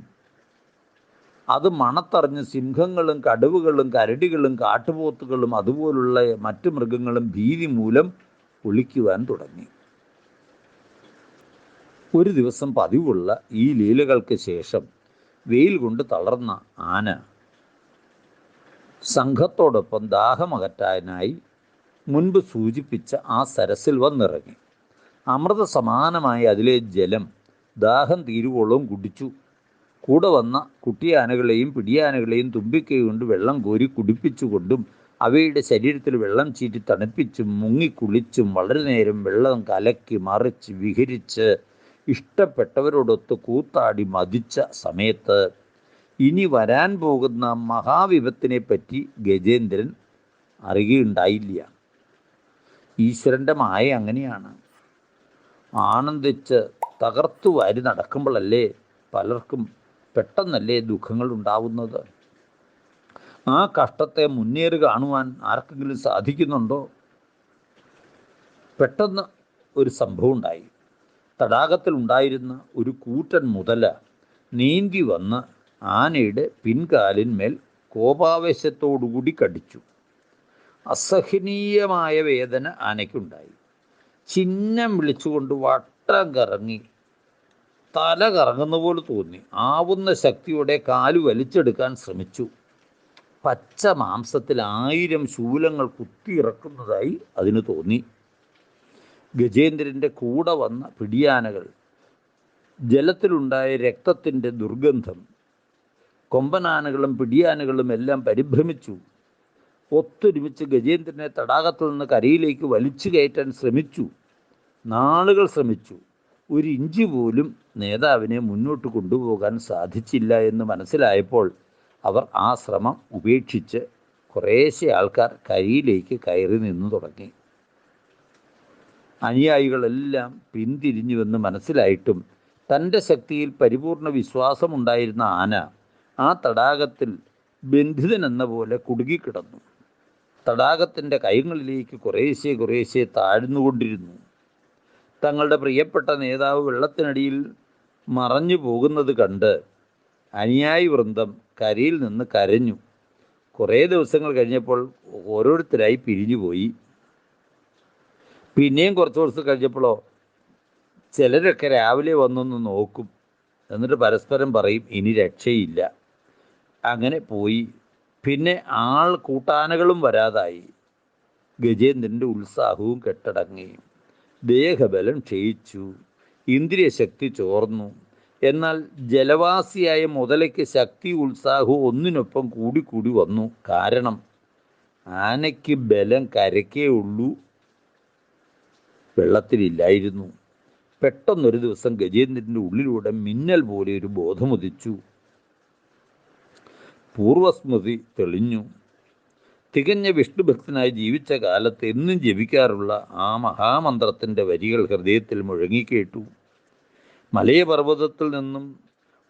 അത് മണത്തറിഞ്ഞ് സിംഹങ്ങളും കടുവകളും കരടികളും കാട്ടുപോത്തുകളും അതുപോലുള്ള മറ്റു മൃഗങ്ങളും ഭീതി മൂലം ഒളിക്കുവാൻ തുടങ്ങി. ഒരു ദിവസം പതിവുള്ള ഈ ലീലകൾക്ക് ശേഷം വെയിൽ കൊണ്ട് തളർന്ന ആന സംഘത്തോടൊപ്പം ദാഹമകറ്റാനായി മുൻപ് സൂചിപ്പിച്ച ആ സരസിൽ വന്നിറങ്ങി. അമൃത സമാനമായ അതിലെ ജലം ദാഹം തീരുവോളം കുടിച്ചു. കൂടെ വന്ന കുട്ടിയാനകളെയും പിടിയാനകളെയും തുമ്പിക്കൈ കൊണ്ട് വെള്ളം കോരി കുടിപ്പിച്ചുകൊണ്ടും അവയുടെ ശരീരത്തിൽ വെള്ളം ചീറ്റി തണുപ്പിച്ചും മുങ്ങിക്കുളിച്ചും വളരെ നേരം വെള്ളം കലക്കി മറിച്ച് വിഹരിച്ച് ഇഷ്ടപ്പെട്ടവരോടൊത്ത് കൂത്താടി മതിച്ച സമയത്ത് ഇനി വരാൻ പോകുന്ന മഹാവിപത്തിനെപ്പറ്റി ഗജേന്ദ്രൻ അറിയുകയുണ്ടായില്ല. ഈശ്വരൻ്റെ മായ അങ്ങനെയാണ്. ആനന്ദിച്ച് തകർത്തു വാരി നടക്കുമ്പോഴല്ലേ പലർക്കും പെട്ടെന്നല്ലേ ദുഃഖങ്ങൾ ഉണ്ടാവുന്നത്. ആ കഷ്ടത്തെ മുന്നേറി കാണുവാൻ ആർക്കെങ്കിലും സാധിക്കുന്നുണ്ടോ? പെട്ടെന്ന് ഒരു സംഭവം ഉണ്ടായി. തടാകത്തിൽ ഉണ്ടായിരുന്ന ഒരു കൂറ്റൻ മുതല നീന്തി വന്ന് ആനയുടെ പിൻകാലിന്മേൽ കോപാവേശത്തോടുകൂടി കടിച്ചു. അസഹനീയമായ വേദന ആനയ്ക്കുണ്ടായി. ചിഹ്നം വിളിച്ചുകൊണ്ട് വട്ടം കറങ്ങി തല കറങ്ങുന്ന പോലെ തോന്നി. ആവുന്ന ശക്തിയോടെ കാല് വലിച്ചെടുക്കാൻ ശ്രമിച്ചു. പച്ച മാംസത്തിൽ 1000 ശൂലങ്ങൾ കുത്തിയിറക്കുന്നതായി അതിന് തോന്നി. ഗജേന്ദ്രൻ്റെ കൂടെ വന്ന പിടിയാനകൾ ജലത്തിലുണ്ടായ രക്തത്തിൻ്റെ ദുർഗന്ധം കൊമ്പനാനകളും പിടിയാനകളും എല്ലാം പരിഭ്രമിച്ചു. ഒത്തൊരുമിച്ച് ഗജേന്ദ്രനെ തടാകത്തിൽ നിന്ന് കരയിലേക്ക് വലിച്ചു കയറ്റാൻ ശ്രമിച്ചു. നാളുകൾ ശ്രമിച്ചു. ഒരു ഇഞ്ച് പോലും നേതാവിനെ മുന്നോട്ട് കൊണ്ടുപോകാൻ സാധിച്ചില്ല എന്ന് മനസ്സിലായപ്പോൾ അവർ ആ ശ്രമം ഉപേക്ഷിച്ച് കുറേശ്ശെ ആൾക്കാർ കരയിലേക്ക് കയറി നിന്നു തുടങ്ങി. അനുയായികളെല്ലാം പിന്തിരിഞ്ഞുവെന്ന് മനസ്സിലായിട്ടും തൻ്റെ ശക്തിയിൽ പരിപൂർണ വിശ്വാസമുണ്ടായിരുന്ന ആന ആ തടാകത്തിൽ ബന്ധിതനെന്ന പോലെ കുടുങ്ങിക്കിടന്നു. തടാകത്തിൻ്റെ കൈകളിലേക്ക് കുറേശ്ശെ താഴ്ന്നുകൊണ്ടിരുന്നു. തങ്ങളുടെ പ്രിയപ്പെട്ട നേതാവ് വെള്ളത്തിനടിയിൽ മറഞ്ഞു പോകുന്നത് കണ്ട് അനുയായി വൃന്ദം കരയിൽ നിന്ന് കരഞ്ഞു. കുറേ ദിവസങ്ങൾ കഴിഞ്ഞപ്പോൾ ഓരോരുത്തരായി പിരിഞ്ഞുപോയി. പിന്നെയും കുറച്ച് ദിവസം കഴിഞ്ഞപ്പോഴോ ചിലരൊക്കെ രാവിലെ വന്നൊന്ന് നോക്കും, എന്നിട്ട് പരസ്പരം പറയും ഇനി രക്ഷയില്ല. അങ്ങനെ പോയി. പിന്നെ ആൾ കൂട്ടാനകളും വരാതായി. ഗജേന്ദ്രൻ്റെ ഉത്സാഹവും കെട്ടടങ്ങി. ദേഹബലം ക്ഷയിച്ചു. ഇന്ദ്രിയശക്തി ചോർന്നു. എന്നാൽ ജലവാസിയായ മുതലയ്ക്ക് ശക്തി ഉത്സാഹവും ഒന്നിനൊപ്പം കൂടിക്കൂടി വന്നു. കാരണം ആനയ്ക്ക് ബലം കരയ്ക്കേ ഉള്ളൂ, വെള്ളത്തിലില്ലായിരുന്നു. പെട്ടെന്നൊരു ദിവസം ഗജേന്ദ്രൻ്റെ ഉള്ളിലൂടെ മിന്നൽ പോലെ ഒരു ബോധമുദിച്ചു. പൂർവസ്മൃതി തെളിഞ്ഞു. തികഞ്ഞ വിഷ്ണുഭക്തനായി ജീവിച്ച കാലത്ത് എന്നും ജപിക്കാറുള്ള ആ മഹാമന്ത്രത്തിൻ്റെ വരികൾ ഹൃദയത്തിൽ മുഴങ്ങിക്കേട്ടു. മലയപർവ്വതത്തിൽ നിന്നും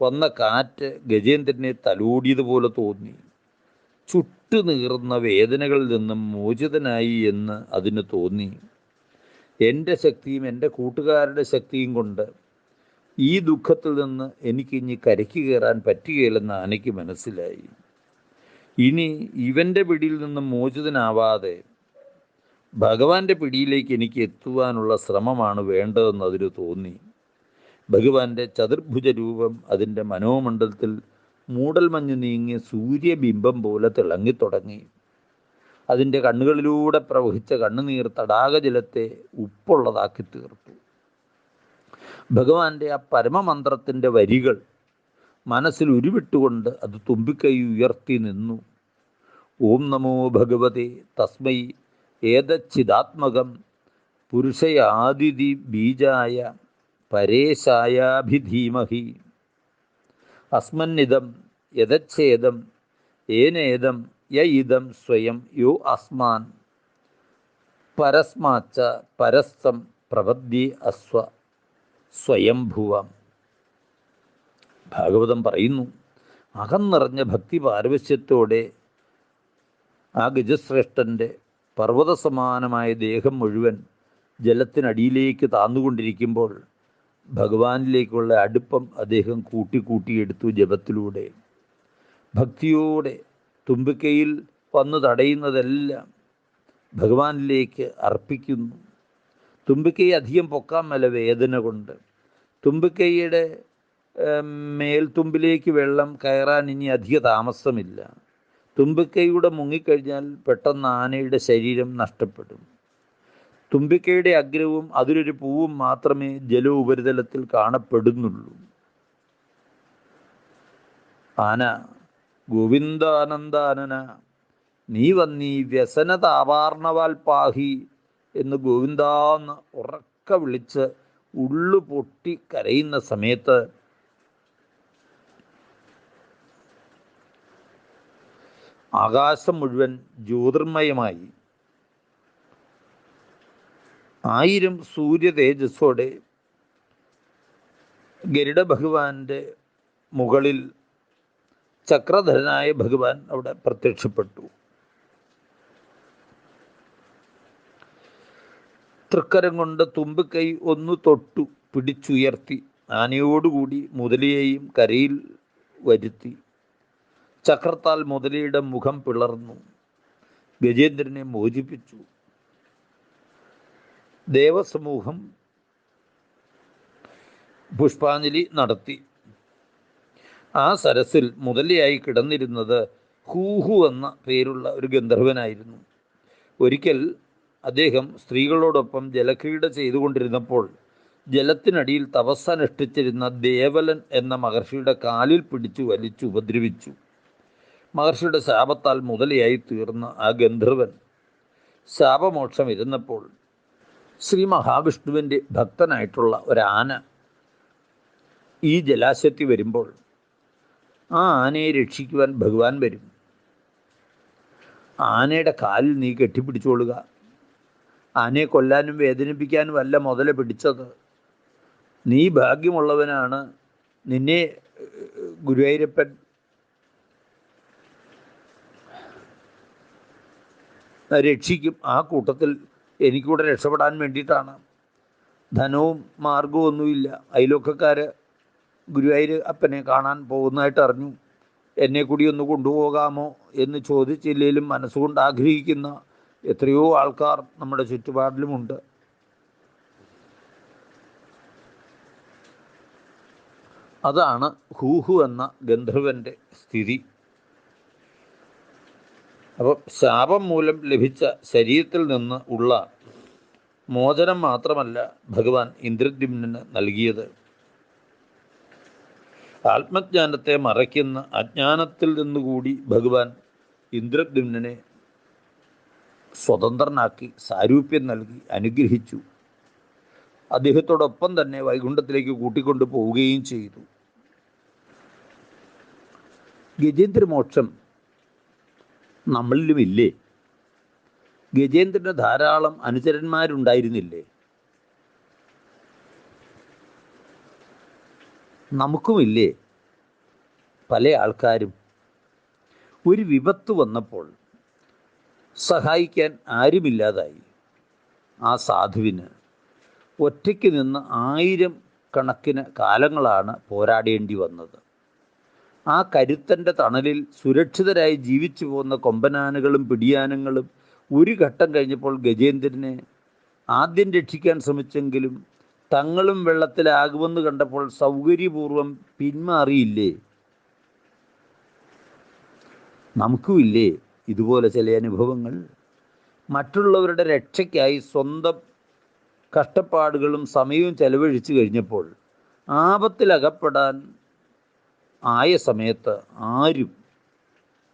വന്ന കാറ്റ് ഗജേന്ദ്രനെ തലോടിയതുപോലെ തോന്നി. ചുട്ടുനീറുന്ന വേദനകളിൽ നിന്നും മോചിതനായി എന്ന് അതിന് തോന്നി. എൻ്റെ ശക്തിയും എൻ്റെ കൂട്ടുകാരുടെ ശക്തിയും കൊണ്ട് ഈ ദുഃഖത്തിൽ നിന്ന് എനിക്കിനി കരയ്ക്ക് കയറാൻ പറ്റുകയില്ലെന്ന് ആനയ്ക്ക് മനസ്സിലായി. ഇനി ഇവൻ്റെ പിടിയിൽ നിന്നും മോചിതനാവാതെ ഭഗവാന്റെ പിടിയിലേക്ക് എനിക്ക് എത്തുവാനുള്ള ശ്രമമാണ് വേണ്ടതെന്ന് അതിന് തോന്നി. ഭഗവാന്റെ ചതുർഭുജ രൂപം അതിൻ്റെ മനോമണ്ഡലത്തിൽ മൂടൽമഞ്ഞ് നീങ്ങിയ സൂര്യബിംബം പോലെ തിളങ്ങിത്തുടങ്ങി. അതിൻ്റെ കണ്ണുകളിലൂടെ പ്രവഹിച്ച കണ്ണുനീർ തടാകജലത്തെ ഉപ്പുള്ളതാക്കി തീർത്തു. ഭഗവാന്റെ ആ പരമമന്ത്രത്തിൻ്റെ വരികൾ മനസ്സിൽ ഉരുവിട്ടുകൊണ്ട് അത് തുമ്പിക്കൈ ഉയർത്തി നിന്നു. ഓം നമോ ഭഗവതേ തസ്മൈ ഏതച്ചിദാത്മകം പുരുഷയാദിതി ബീജായ പരേശായാഭിധീമഹി അസ്മന്നിദം യദച്ഛേദം ഏനേദം യ ഇദം സ്വയം യോ അസ്മാൻ പരസ്മാച്ച പരസ്സം പ്രപദ്യേ അസ്വ സ്വയംഭുവം. ഭാഗവതം പറയുന്നു, അകന്നിറഞ്ഞ ഭക്തി പാരവശ്യത്തോടെ ആ ഗജശ്രേഷ്ഠൻ്റെ പർവ്വതസമാനമായ ദേഹം മുഴുവൻ ജലത്തിനടിയിലേക്ക് താന്നുകൊണ്ടിരിക്കുമ്പോൾ ഭഗവാനിലേക്കുള്ള അടുപ്പം അദ്ദേഹം കൂട്ടിയെടുത്തു. ജപത്തിലൂടെ ഭക്തിയോടെ തുമ്പിക്കൈയിൽ വന്നു തടയുന്നതെല്ലാം ഭഗവാനിലേക്ക് അർപ്പിക്കുന്നു. തുമ്പിക്കൈ അധികം പൊക്കാൻ മേല വേദന കൊണ്ട്. തുമ്പിക്കൈയുടെ മേൽത്തുമ്പിലേക്ക് വെള്ളം കയറാൻ ഇനി അധിക താമസമില്ല. തുമ്പിക്കൈയുടെ മുങ്ങിക്കഴിഞ്ഞാൽ പെട്ടെന്ന് ആനയുടെ ശരീരം നഷ്ടപ്പെടും. തുമ്പിക്കൈയുടെ അഗ്രവും അതിലൊരു പൂവും മാത്രമേ ജല ഉപരിതലത്തിൽ കാണപ്പെടുന്നുള്ളൂ. ആന ഗോവിന്ദാനന്ദാനന നീ വന്നീ വ്യസന താപാർണവാൽ പാഹി എന്ന് ഗോവിന്ദാന്ന് ഉറക്ക വിളിച്ച് ഉള്ളു പൊട്ടി കരയുന്ന സമയത്ത് ആകാശം മുഴുവൻ ജ്യോതിർമയമായി. 1000 സൂര്യ തേജസ്സോടെ ഗരുഡ ഭഗവാന്റെ മുകളിൽ ചക്രധരനായ ഭഗവാൻ അവിടെ പ്രത്യക്ഷപ്പെട്ടു. തൃക്കരം കൊണ്ട് തുമ്പിക്കൈ ഒന്ന് തൊട്ടു പിടിച്ചുയർത്തി ആനയോടുകൂടി മുതലയെയും കരയിൽ വരുത്തി. ചക്രത്താൽ മുതലയുടെ മുഖം പിളർന്നു. ഗജേന്ദ്രനെ മോചിപ്പിച്ചു. ദേവസമൂഹം പുഷ്പാഞ്ജലി നടത്തി. ആ സരസിൽ മുതലയായി കിടന്നിരുന്നത് ഹൂഹു എന്ന പേരുള്ള ഒരു ഗന്ധർവനായിരുന്നു. ഒരിക്കൽ അദ്ദേഹം സ്ത്രീകളോടൊപ്പം ജലക്രീഡ ചെയ്തുകൊണ്ടിരുന്നപ്പോൾ ജലത്തിനടിയിൽ തപസ്സനുഷ്ഠിച്ചിരുന്ന ദേവലൻ എന്ന മഹർഷിയുടെ കാലിൽ പിടിച്ചു വലിച്ചു ഉപദ്രവിച്ചു. മഹർഷിയുടെ ശാപത്താൽ മുതലയായി തീർന്ന ആ ഗന്ധർവൻ ശാപമോക്ഷം ഇരുന്നപ്പോൾ ശ്രീ മഹാവിഷ്ണുവിൻ്റെ ഭക്തനായിട്ടുള്ള ഒരാന ഈ ജലാശയത്തിൽ വരുമ്പോൾ ആ ആനയെ രക്ഷിക്കുവാൻ ഭഗവാൻ വരും. ആനയുടെ കാലിൽ നീ കെട്ടിപ്പിടിച്ചോളുക. ആനയെ കൊല്ലാനും വേദനിപ്പിക്കാനും അല്ല മുതല പിടിച്ചത്. നീ ഭാഗ്യമുള്ളവനാണ്. നിന്നെ ഗുരുവായൂരപ്പൻ രക്ഷിക്കും. ആ കൂട്ടത്തിൽ എനിക്കൂടെ രക്ഷപ്പെടാൻ വേണ്ടിയിട്ടാണ്. ധനവും മാർഗവും ഒന്നുമില്ല. അയൽവക്കക്കാർ ഗുരുവായൂർ അപ്പനെ കാണാൻ പോകുന്നതായിട്ട് അറിഞ്ഞു. എന്നെ കൂടി ഒന്ന് കൊണ്ടുപോകാമോ എന്ന് ചോദിച്ചില്ലെങ്കിലും മനസ്സുകൊണ്ട് ആഗ്രഹിക്കുന്ന എത്രയോ ആൾക്കാർ നമ്മുടെ ചുറ്റുപാടിലുമുണ്ട്. അതാണ് ഹൂഹു എന്ന ഗന്ധർവൻ്റെ സ്ഥിതി. അപ്പോൾ ശാപം മൂലം ലഭിച്ച ശരീരത്തിൽ നിന്ന് ഉള്ള മോചനം മാത്രമല്ല ഭഗവാൻ ഇന്ദ്രദ്യുമ്നന് നൽകിയത്. ആത്മജ്ഞാനത്തെ മറയ്ക്കുന്ന അജ്ഞാനത്തിൽ നിന്നുകൂടി ഭഗവാൻ ഇന്ദ്രദ്യുമ്നനെ സ്വതന്ത്രനാക്കി സാരൂപ്യം നൽകി അനുഗ്രഹിച്ചു. അദ്ദേഹത്തോടൊപ്പം തന്നെ വൈകുണ്ഠത്തിലേക്ക് കൂട്ടിക്കൊണ്ടു പോവുകയും ചെയ്തു. ഗജേന്ദ്രമോക്ഷം നമ്മളിലുമില്ലേ? ഗജേന്ദ്രന് ധാരാളം അനുചരന്മാരുണ്ടായിരുന്നില്ലേ? നമുക്കുമില്ലേ പല ആൾക്കാരും? ഒരു വിപത്ത് വന്നപ്പോൾ സഹായിക്കാൻ ആരുമില്ലാതായി. ആ സാധുവിന് ഒറ്റയ്ക്ക് നിന്ന് 1000 കണക്കിന് കാലങ്ങളാണ് പോരാടേണ്ടി വന്നത്. ആ കരുത്തൻ്റെ തണലിൽ സുരക്ഷിതരായി ജീവിച്ചു പോകുന്ന കൊമ്പനാനകളും പിടിയാനങ്ങളും ഒരു ഘട്ടം കഴിഞ്ഞപ്പോൾ ഗജേന്ദ്രനെ ആദ്യം രക്ഷിക്കാൻ ശ്രമിച്ചെങ്കിലും തങ്ങളും വെള്ളത്തിലാകുമെന്ന് കണ്ടപ്പോൾ സൗകര്യപൂർവ്വം പിന്മാറിയില്ലേ? നമുക്കുമില്ലേ ഇതുപോലെ ചില അനുഭവങ്ങൾ? മറ്റുള്ളവരുടെ രക്ഷയ്ക്കായി സ്വന്തം കഷ്ടപ്പാടുകളും സമയവും ചെലവഴിച്ചു കഴിഞ്ഞപ്പോൾ ആപത്തിലകപ്പെടാൻ ആയ സമയത്ത് ആരും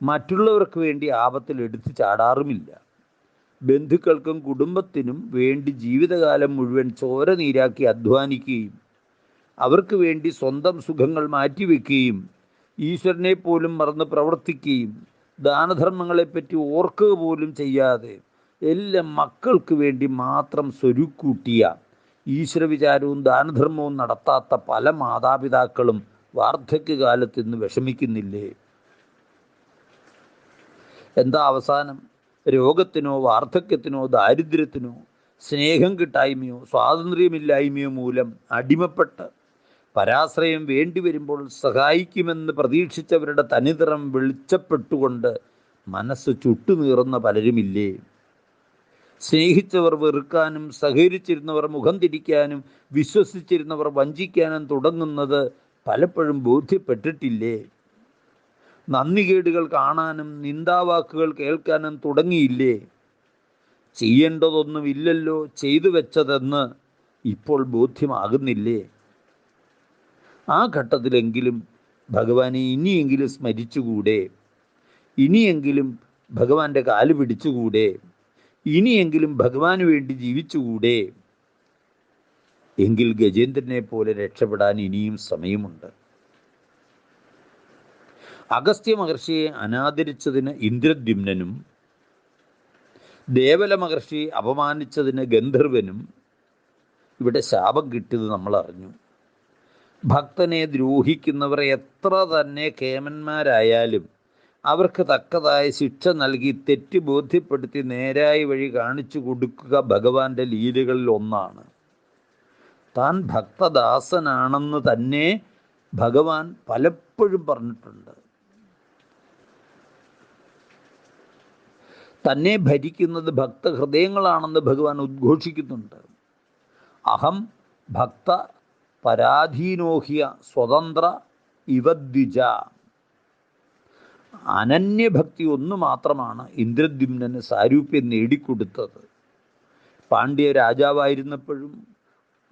മറ്റുള്ളവർക്ക് വേണ്ടി ആപത്തിൽ എടുത്തു ചാടാറുമില്ല. ബന്ധുക്കൾക്കും കുടുംബത്തിനും വേണ്ടി ജീവിതകാലം മുഴുവൻ ചോര നീരാക്കി അധ്വാനിക്കുകയും അവർക്ക് വേണ്ടി സ്വന്തം സുഖങ്ങൾ മാറ്റിവെക്കുകയും ഈശ്വരനെ പോലും മറന്ന് പ്രവർത്തിക്കുകയും ദാനധർമ്മങ്ങളെപ്പറ്റി ഓർക്കുക പോലും ചെയ്യാതെ എല്ലാം മക്കൾക്ക് വേണ്ടി മാത്രം സ്വരുക്കൂട്ടിയ ഈശ്വരവിചാരവും ദാനധർമ്മവും നടത്താത്ത പല മാതാപിതാക്കളും വാർദ്ധക്യകാലത്ത് ഇന്ന് വിഷമിക്കുന്നില്ലേ? എന്താ അവസാനം? രോഗത്തിനോ വാർദ്ധക്യത്തിനോ ദാരിദ്ര്യത്തിനോ സ്നേഹം കിട്ടായ്മയോ സ്വാതന്ത്ര്യമില്ലായ്മയോ മൂലം അടിമപ്പെട്ട് പരാശ്രയം വേണ്ടി വരുമ്പോൾ സഹായിക്കുമെന്ന് പ്രതീക്ഷിച്ചവരുടെ തനിനിറം വെളിച്ചപ്പെട്ടുകൊണ്ട് മനസ്സ് ചുട്ടുനീറുന്ന പലരുമില്ലേ? സ്നേഹിച്ചവർ വെറുക്കാനും സഹകരിച്ചിരുന്നവർ മുഖം തിരിക്കാനും വിശ്വസിച്ചിരുന്നവർ വഞ്ചിക്കാനും തുടങ്ങുന്നത് പലപ്പോഴും ബോധ്യപ്പെട്ടിട്ടില്ലേ? നന്ദികേടുകൾ കാണാനും നിന്ദാവാക്കുകൾ കേൾക്കാനും തുടങ്ങിയില്ലേ? ചെയ്യേണ്ടതൊന്നുമില്ലല്ലോ ചെയ്തു വെച്ചതെന്ന് ഇപ്പോൾ ബോധ്യമാകുന്നില്ലേ? ആ ഘട്ടത്തിലെങ്കിലും ഭഗവാനെ ഇനിയെങ്കിലും സ്മരിച്ചുകൂടെ? ഇനിയെങ്കിലും ഭഗവാന്റെ കാല് പിടിച്ചുകൂടെ? ഇനിയെങ്കിലും ഭഗവാന് വേണ്ടി ജീവിച്ചുകൂടെ? എങ്കിൽ ഗജേന്ദ്രനെ പോലെ രക്ഷപ്പെടാൻ ഇനിയും സമയമുണ്ട്. അഗസ്ത്യ മഹർഷിയെ അനാദരിച്ചതിന് ഇന്ദ്രദ്യുമ്നനും ദേവല മഹർഷിയെ അപമാനിച്ചതിന് ഗന്ധർവനും ഇവിടെ ശാപം കിട്ടിയത് നമ്മൾ അറിഞ്ഞു. ഭക്തനെ ദ്രോഹിക്കുന്നവർ എത്ര തന്നെ കേമന്മാരായാലും അവർക്ക് തക്കതായ ശിക്ഷ നൽകി തെറ്റ് ബോധ്യപ്പെടുത്തി നേരായ വഴി കാണിച്ചു കൊടുക്കുക ഭഗവാന്റെ ലീലകളിൽ ഒന്നാണ്. താൻ ഭക്തദാസനാണെന്ന് തന്നെ ഭഗവാൻ പലപ്പോഴും പറഞ്ഞിട്ടുണ്ട്. തന്നെ ഭരിക്കുന്നത് ഭക്തഹൃദയങ്ങളാണെന്ന് ഭഗവാൻ ഉദ്ഘോഷിക്കുന്നുണ്ട്. അഹം ഭക്ത പരാധീനോഹ്യ സ്വതന്ത്ര ഇവദ്വിജ. അനന്യഭക്തി ഒന്നു മാത്രമാണ് ഇന്ദ്രദ്യുമ്നന് സാരൂപ്യം നേടിക്കൊടുത്തത്. പാണ്ഡ്യ രാജാവായിരുന്നപ്പോഴും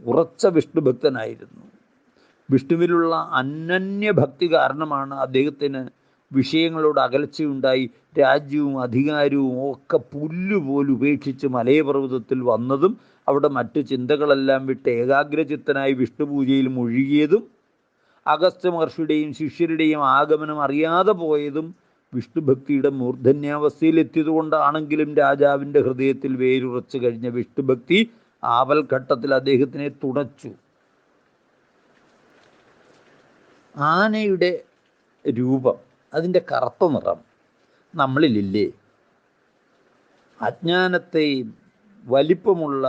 ഉറച്ച വിഷ്ണുഭക്തനായിരുന്നു. വിഷ്ണുവിലുള്ള അനന്യഭക്തി കാരണമാണ് അദ്ദേഹത്തിന് വിഷയങ്ങളോട് അകൽച്ചയുണ്ടായി രാജ്യവും അധികാരവും ഒക്കെ പുല്ലുപോലും ഉപേക്ഷിച്ച് മലയപർവ്വതത്തിൽ വന്നതും അവിടെ മറ്റു ചിന്തകളെല്ലാം വിട്ട് ഏകാഗ്രചിത്തനായി വിഷ്ണുപൂജയിൽ മുഴുകിയതും അഗസ്ത്യ മഹർഷിയുടെയും ശിഷ്യരുടെയും ആഗമനം അറിയാതെ പോയതും വിഷ്ണുഭക്തിയുടെ മൂർധന്യാവസ്ഥയിലെത്തിയതുകൊണ്ടാണെങ്കിലും രാജാവിൻ്റെ ഹൃദയത്തിൽ വേരുറച്ചു കഴിഞ്ഞ വിഷ്ണുഭക്തി ആപൽഘട്ടത്തിൽ അദ്ദേഹത്തിനെ തുണച്ചു. ആനയുടെ രൂപം, അതിൻ്റെ കറുത്ത നിറം നമ്മളിലില്ലേ? അജ്ഞാനത്തെയും വലിപ്പമുള്ള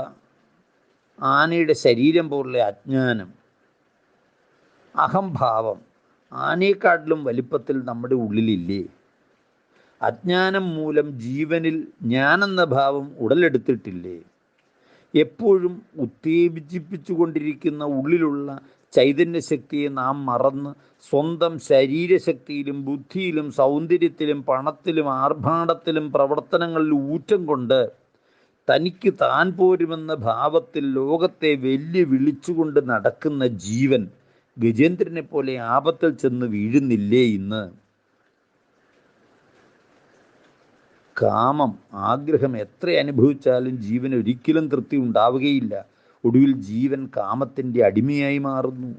ആനയുടെ ശരീരം പോലുള്ള അജ്ഞാനം, അഹംഭാവം ആനയെക്കാട്ടിലും വലിപ്പത്തിൽ നമ്മുടെ ഉള്ളിലില്ലേ? അജ്ഞാനം മൂലം ജീവനിൽ ഞാനെന്ന ഭാവം ഉടലെടുത്തിട്ടില്ലേ? എപ്പോഴും ഉത്തേജിപ്പിച്ചുകൊണ്ടിരിക്കുന്ന ഉള്ളിലുള്ള ചൈതന്യശക്തിയെ നാം മറന്ന് സ്വന്തം ശരീരശക്തിയിലും ബുദ്ധിയിലും സൗന്ദര്യത്തിലും പണത്തിലും ആർഭാടത്തിലും പ്രവർത്തനങ്ങളിൽ ഊറ്റം കൊണ്ട് തനിക്ക് താൻ പോരുമെന്ന ഭാവത്തിൽ ലോകത്തെ വിളിച്ചുകൊണ്ട് നടക്കുന്ന ജീവൻ ഗജേന്ദ്രനെ പോലെ ആപത്തിൽ ചെന്ന് വീഴുന്നില്ലേ ഇന്ന്? കാമം, ആഗ്രഹം എത്ര അനുഭവിച്ചാലും ജീവന് ഒരിക്കലും തൃപ്തി ഉണ്ടാവുകയില്ല. ഒടുവിൽ ജീവൻ കാമത്തിൻ്റെ അടിമയായി മാറുന്നു.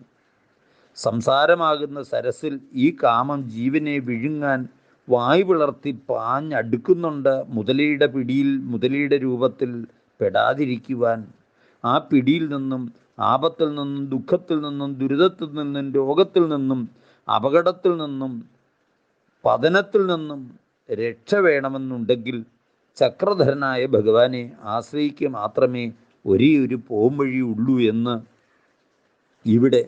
സംസാരമാകുന്ന സരസിൽ ഈ കാമം ജീവനെ വിഴുങ്ങാൻ വായു പിളർത്തി പാഞ്ഞടുക്കുന്നുണ്ട്. മുതലയുടെ പിടിയിൽ മുതലയുടെ രൂപത്തിൽ പെടാതിരിക്കുവാൻ, ആ പിടിയിൽ നിന്നും ആപത്തിൽ നിന്നും ദുഃഖത്തിൽ നിന്നും ദുരിതത്തിൽ നിന്നും രോഗത്തിൽ നിന്നും അപകടത്തിൽ നിന്നും പതനത്തിൽ നിന്നും രക്ഷ വേണമെന്നുണ്ടെങ്കിൽ ചക്രധരനായ ഭഗവാനെ ആശ്രയിക്കുക മാത്രമേ ഒരേ ഒരു പോംവഴിയുള്ളൂ എന്ന് ഇവിടെ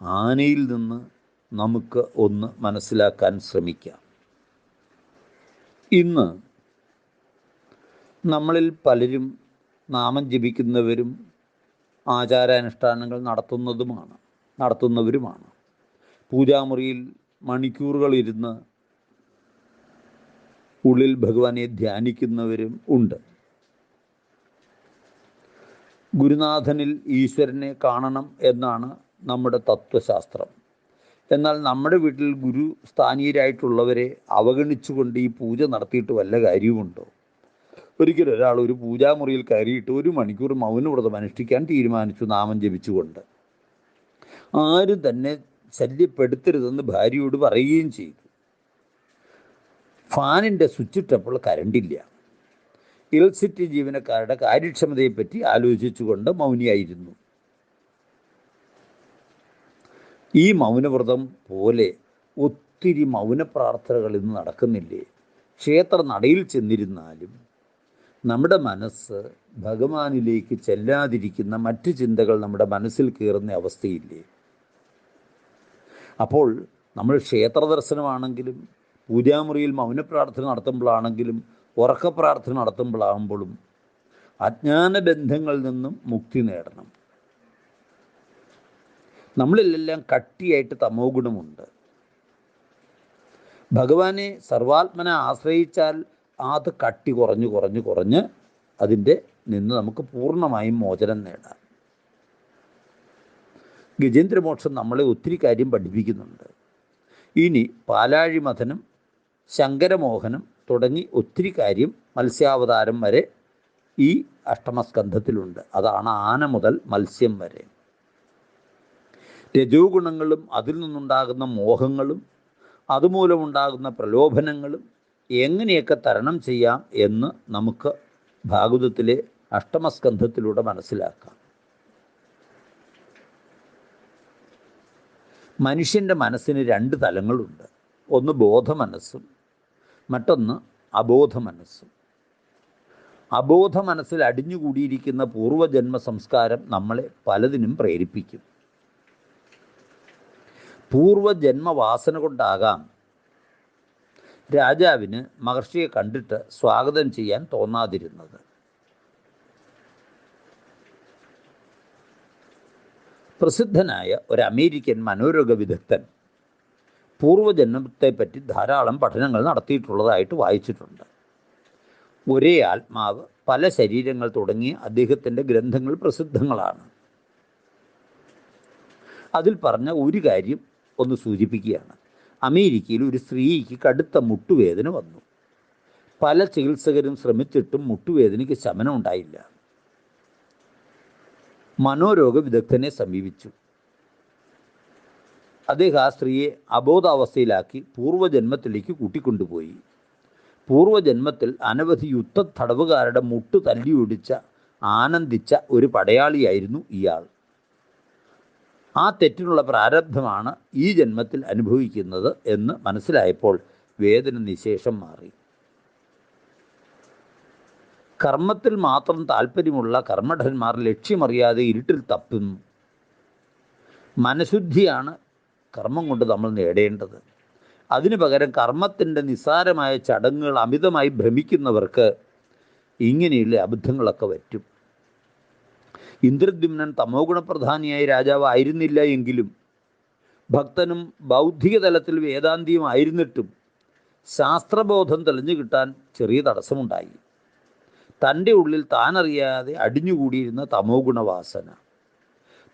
ആനയിൽ നിന്ന് നമുക്ക് ഒന്ന് മനസ്സിലാക്കാൻ ശ്രമിക്കാം. ഇന്ന് നമ്മളിൽ പലരും നാമം ജപിക്കുന്നവരും ആചാരാനുഷ്ഠാനങ്ങൾ നടത്തുന്നവരുമാണ്. പൂജാമുറിയിൽ മണിക്കൂറുകൾ ഇരുന്ന് ഉള്ളിൽ ഭഗവാനെ ധ്യാനിക്കുന്നവരും ഉണ്ട്. ഗുരുനാഥനിൽ ഈശ്വരനെ കാണണം എന്നാണ് നമ്മുടെ തത്വശാസ്ത്രം. എന്നാൽ നമ്മുടെ വീട്ടിൽ ഗുരു സ്ഥാനീയരായിട്ടുള്ളവരെ അവഗണിച്ചുകൊണ്ട് ഈ പൂജ നടത്തിയിട്ട് വല്ല കാര്യവുമുണ്ടോ? ഒരിക്കലും ഒരാൾ ഒരു പൂജാമുറിയിൽ കയറിയിട്ട് 1 മണിക്കൂർ മൗനവ്രതം അനുഷ്ഠിക്കാൻ തീരുമാനിച്ചു, നാമം ജപിച്ചുകൊണ്ട്. ആരും തന്നെ ശല്യപ്പെടുത്തരുതെന്ന് ഭാര്യയോട് പറയുകയും ചെയ്തു. ഫാനിൻ്റെ സ്വിച്ചിട്ടപ്പോൾ കരണ്ടില്ല. ഇലക്ട്രിസിറ്റി ജീവനക്കാരുടെ കാര്യക്ഷമതയെപ്പറ്റി ആലോചിച്ചുകൊണ്ട് മൗനിയായിരുന്നു. ഈ മൗനവ്രതം പോലെ ഒത്തിരി മൗനപ്രാർത്ഥനകൾ ഇന്ന് നടക്കുന്നില്ലേ? ക്ഷേത്ര നടയിൽ ചെന്നിരുന്നാലും നമ്മുടെ മനസ്സ് ഭഗവാനിലേക്ക് ചെല്ലാതിരിക്കുന്ന മറ്റ് ചിന്തകൾ നമ്മുടെ മനസ്സിൽ കയറുന്ന അവസ്ഥയില്ലേ? അപ്പോൾ നമ്മൾ ക്ഷേത്ര ദർശനമാണെങ്കിലും പൂജാമുറിയിൽ മൗനപ്രാർത്ഥന നടത്തുമ്പോഴാണെങ്കിലും ഉറക്കപ്രാർത്ഥന നടത്തുമ്പോഴാകുമ്പോഴും അജ്ഞാനബന്ധങ്ങളിൽ നിന്നും മുക്തി നേടണം. നമ്മളിലെല്ലാം കട്ടിയായിട്ട് തമോ ഗുണമുണ്ട്. ഭഗവാനെ സർവാത്മന ആശ്രയിച്ചാൽ അത് കട്ടി കുറഞ്ഞ് അതിൻ്റെ നിന്ന് നമുക്ക് പൂർണ്ണമായും മോചനം നേടാം. ഗജേന്ദ്രമോക്ഷം നമ്മളെ ഒത്തിരി കാര്യം പഠിപ്പിക്കുന്നുണ്ട്. ഇനി പാലാഴി മഥനം, ശങ്കരമോഹനം തുടങ്ങി ഒത്തിരി കാര്യം മത്സ്യാവതാരം വരെ ഈ അഷ്ടമസ്കന്ധത്തിലുണ്ട്. അതാണ് ആന മുതൽ മത്സ്യം വരെ. രജോ ഗുണങ്ങളും അതിൽ നിന്നുണ്ടാകുന്ന മോഹങ്ങളും അതുമൂലമുണ്ടാകുന്ന പ്രലോഭനങ്ങളും എങ്ങനെയൊക്കെ തരണം ചെയ്യാം എന്ന് നമുക്ക് ഭാഗവതത്തിലെ അഷ്ടമസ്കന്ധത്തിലൂടെ മനസ്സിലാക്കാം. മനുഷ്യൻ്റെ മനസ്സിന് 2 തലങ്ങളുണ്ട്. ഒന്ന് ബോധമനസ്സും മറ്റൊന്ന് അബോധ മനസ്സും. അബോധ മനസ്സിൽ അടിഞ്ഞുകൂടിയിരിക്കുന്ന പൂർവജന്മ സംസ്കാരം നമ്മളെ പലതിനും പ്രേരിപ്പിക്കും. പൂർവജന്മവാസന കൊണ്ടാകാം രാജാവിന് മഹർഷിയെ കണ്ടിട്ട് സ്വാഗതം ചെയ്യാൻ തോന്നാതിരുന്നത്. പ്രസിദ്ധനായ ഒരു അമേരിക്കൻ മനോരോഗ വിദഗ്ധൻ പൂർവജന്മത്തെപ്പറ്റി ധാരാളം പഠനങ്ങൾ നടത്തിയിട്ടുള്ളതായിട്ട് വായിച്ചിട്ടുണ്ട്. ഒരേ ആത്മാവ് പല ശരീരങ്ങൾ തുടങ്ങിയ അദ്ദേഹത്തിൻ്റെ ഗ്രന്ഥങ്ങൾ പ്രസിദ്ധങ്ങളാണ്. അതിൽ പറഞ്ഞ ഒരു കാര്യം ഒന്ന് സൂചിപ്പിക്കുകയാണ്. അമേരിക്കയിൽ ഒരു സ്ത്രീക്ക് കടുത്ത മുട്ടുവേദന വന്നു. പല ചികിത്സകരും ശ്രമിച്ചിട്ടും മുട്ടുവേദനയ്ക്ക് ശമനം ഉണ്ടായില്ല. മനോരോഗ വിദഗ്ധനെ സമീപിച്ചു. അദ്ദേഹം ആ സ്ത്രീയെ അബോധാവസ്ഥയിലാക്കി പൂർവ്വജന്മത്തിലേക്ക് കൂട്ടിക്കൊണ്ടുപോയി. പൂർവ്വജന്മത്തിൽ അനവധി യുദ്ധ തടവുകാരുടെ മുട്ട് തല്ലിയൊടിച്ച ആനന്ദിച്ച ഒരു പടയാളിയായിരുന്നു ഇയാൾ. ആ തെറ്റിനുള്ള പ്രാരബ്ധമാണ് ഈ ജന്മത്തിൽ അനുഭവിക്കുന്നത് എന്ന് മനസ്സിലായപ്പോൾ വേദന നിശേഷം മാറി. കർമ്മത്തിൽ മാത്രം താല്പര്യമുള്ള കർമ്മഠന്മാർ ലക്ഷ്യമറിയാതെ ഇരുട്ടിൽ തപ്പുന്നു. മനഃശുദ്ധിയാണ് കർമ്മം കൊണ്ട് നമ്മൾ നേടേണ്ടത്. അതിനു പകരം കർമ്മത്തിൻ്റെ നിസ്സാരമായ ചടങ്ങുകൾ അമിതമായി ഭ്രമിക്കുന്നവർക്ക് ഇങ്ങനെയുള്ള അബദ്ധങ്ങളൊക്കെ പറ്റും. ഇന്ദ്രദ്യുമ്നൻ തമോ ഗുണപ്രധാനിയായ രാജാവ് ആയിരുന്നില്ല എങ്കിലും ഭക്തനും ബൗദ്ധിക തലത്തിൽ വേദാന്തിയും ആയിരുന്നിട്ടും ശാസ്ത്രബോധം തെളിഞ്ഞു കിട്ടാൻ ചെറിയ തടസ്സമുണ്ടായി. തൻ്റെ ഉള്ളിൽ താനറിയാതെ അടിഞ്ഞുകൂടിയിരുന്ന തമോ ഗുണവാസന.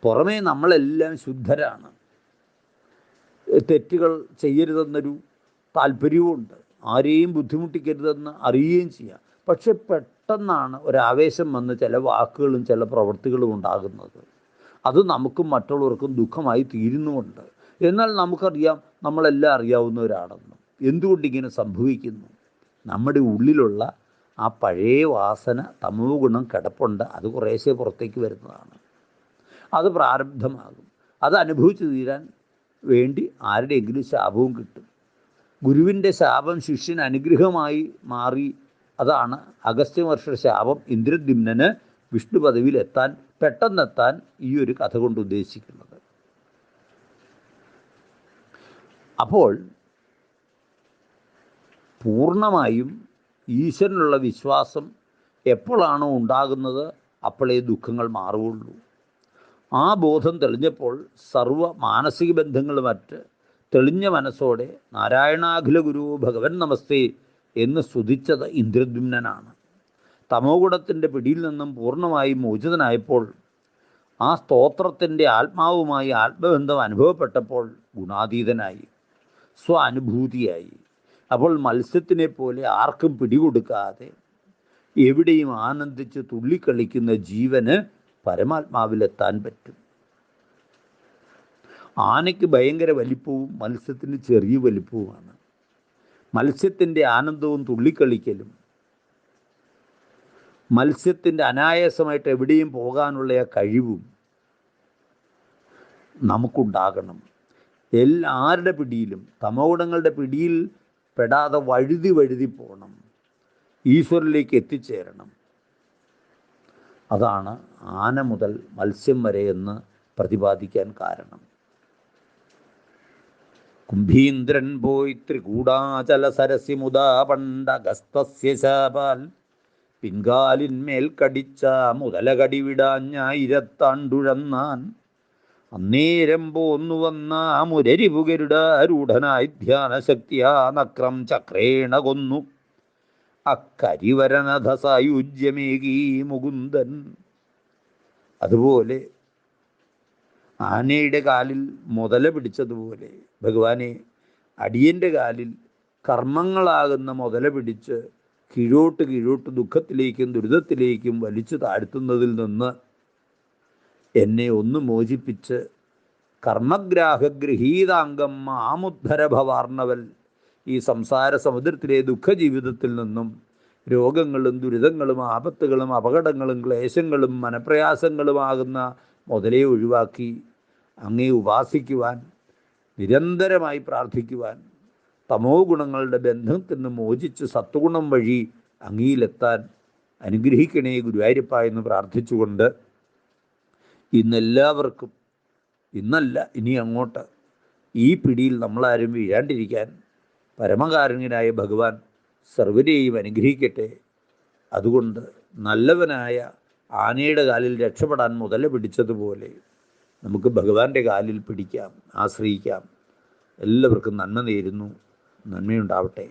പുറമേ നമ്മളെല്ലാം ശുദ്ധരാണ്, തെറ്റുകൾ ചെയ്യരുതെന്നൊരു താല്പര്യവുമുണ്ട്, ആരെയും ബുദ്ധിമുട്ടിക്കരുതെന്ന് അറിയുകയും ചെയ്യാം. പക്ഷെ പെട്ടെന്നാണ് ഒരാവേശം വന്ന് ചില വാക്കുകളും ചില പ്രവൃത്തികളും ഉണ്ടാകുന്നത്. അത് നമുക്കും മറ്റുള്ളവർക്കും ദുഃഖമായി തീരുന്നുമുണ്ട്. എന്നാൽ നമുക്കറിയാം നമ്മളെല്ലാം അറിയാവുന്നവരാണെന്ന്. എന്തുകൊണ്ടിങ്ങനെ സംഭവിക്കുന്നു? നമ്മുടെ ഉള്ളിലുള്ള ആ പഴയ വാസന തമോ ഗുണം കിടപ്പുണ്ട്. അത് കുറേശ്ശെ പുറത്തേക്ക് വരുന്നതാണ്. അത് പ്രാരബ്ധമാകും. അത് അനുഭവിച്ചു തീരാൻ വേണ്ടി ആരുടെയെങ്കിലും ശാപവും കിട്ടും. ഗുരുവിൻ്റെ ശാപം ശിഷ്യന് അനുഗ്രഹമായി മാറി. അതാണ് അഗസ്ത്യമഹർഷിയുടെ ശാപം ഇന്ദ്രദ്യുമ്നന് വിഷ്ണു പദവിയിലെത്താൻ, പെട്ടെന്നെത്താൻ ഈ ഒരു കഥ കൊണ്ട് ഉദ്ദേശിക്കുന്നത്. അപ്പോൾ പൂർണ്ണമായും ഈശ്വരനുള്ള വിശ്വാസം എപ്പോഴാണോ ഉണ്ടാകുന്നത് അപ്പോഴേ ദുഃഖങ്ങൾ മാറുകയുള്ളൂ. ആ ബോധം തെളിഞ്ഞപ്പോൾ സർവ മാനസിക ബന്ധങ്ങളുമറ്റ് തെളിഞ്ഞ മനസ്സോടെ നാരായണാഖില ഗുരു ഭഗവൻ നമസ്തേ എന്ന് സ്തുതിച്ചത് ഇന്ദ്രദ്യുമ്നനാണ്. തമോഗുണത്തിൻ്റെ പിടിയിൽ നിന്നും പൂർണ്ണമായി മോചിതനായപ്പോൾ ആ സ്തോത്രത്തിൻ്റെ ആത്മാവുമായി ആത്മബന്ധം അനുഭവപ്പെട്ടപ്പോൾ ഗുണാതീതനായി, സ്വാനുഭൂതിയായി. അപ്പോൾ മത്സ്യത്തിനെ പോലെ ആർക്കും പിടികൊടുക്കാതെ എവിടെയും ആനന്ദിച്ച് തുള്ളിക്കളിക്കുന്ന ജീവന് പരമാത്മാവിലെത്താൻ പറ്റും. ആനയ്ക്ക് ഭയങ്കര വലിപ്പവും മത്സ്യത്തിന് ചെറിയ വലിപ്പവുമാണ്. മത്സ്യത്തിൻ്റെ ആനന്ദവും തുള്ളിക്കളിക്കലും മത്സ്യത്തിൻ്റെ അനായാസമായിട്ട് എവിടെയും പോകാനുള്ള ആ കഴിവും നമുക്കുണ്ടാകണം. എല്ലാവരുടെ പിടിയിലും തമോഗുണങ്ങളുടെ പിടിയിൽ പെടാതെ വഴുതി പോകണം, ഈശ്വരനിലേക്ക് എത്തിച്ചേരണം. അതാണ് ആന മുതൽ മത്സ്യം വരെ എന്ന് പ്രതിപാദിക്കാൻ കാരണം. കുംഭീന്ദ്രൻ പോയി ത്രികൂടാചല സരസി മുതാ പണ്ടഗസ്തസ്യ ശാപാൽ പിൻകാലിന്മേൽ കടിച്ച മുതലകടി വിടാഞ്ഞായിരത്താണ്ടുഴന്നാൻ അന്നേരം പോന്നു വന്ന മുരരിപുകരുടാരൂഢനായി ധ്യാനശക്തിയാ നക്രം ചക്രേണ കൊന്നു അക്കരിവരനധ സായുജ്യമേകീ മുകുന്ദൻ. അതുപോലെ ആനയുടെ കാലിൽ മുതല പിടിച്ചതുപോലെ ഭഗവാനെ അടിയൻ്റെ കാലിൽ കർമ്മങ്ങളാകുന്ന മുതല പിടിച്ച് കീഴോട്ട് ദുഃഖത്തിലേക്കും ദുരിതത്തിലേക്കും വലിച്ചു താഴ്ത്തുന്നതിൽ നിന്ന് എന്നെ ഒന്ന് മോചിപ്പിച്ച് കർമ്മഗ്രാഹഗൃഹീതാംഗം മാമുദ്ധര ഭവാർണവൽ, ഈ സംസാര സമുദ്രത്തിലെ ദുഃഖജീവിതത്തിൽ നിന്നും രോഗങ്ങളും ദുരിതങ്ങളും ആപത്തുകളും അപകടങ്ങളും ക്ലേശങ്ങളും മനപ്രയാസങ്ങളുമാകുന്ന മുതലേ ഒഴിവാക്കി അങ്ങേ ഉപാസിക്കുവാൻ, നിരന്തരമായി പ്രാർത്ഥിക്കുവാൻ, തമോ ഗുണങ്ങളുടെ ബന്ധത്തിൽ നിന്ന് മോചിച്ച് സത്വഗുണം വഴി അങ്ങയിലെത്താൻ അനുഗ്രഹിക്കണേ ഗുരുവായൂരപ്പ എന്ന് പ്രാർത്ഥിച്ചുകൊണ്ട് ഇന്നെല്ലാവർക്കും, ഇന്നല്ല ഇനി അങ്ങോട്ട്, ഈ പിടിയിൽ നമ്മളാരും വീഴാണ്ടിരിക്കാൻ പരമകാരുണ്യനായ ഭഗവാൻ സർവരെയും അനുഗ്രഹിക്കട്ടെ. അതുകൊണ്ട് നല്ലവനായ ആനയുടെ കാലിൽ രക്ഷപ്പെടാൻ മുതല പിടിച്ചതുപോലെ നമുക്ക് ഭഗവാന്റെ കാലിൽ പിടിക്കാം, ആശ്രയിക്കാം. എല്ലാവർക്കും നന്മ നേരുന്നു. നന്മയുണ്ടാവട്ടെ.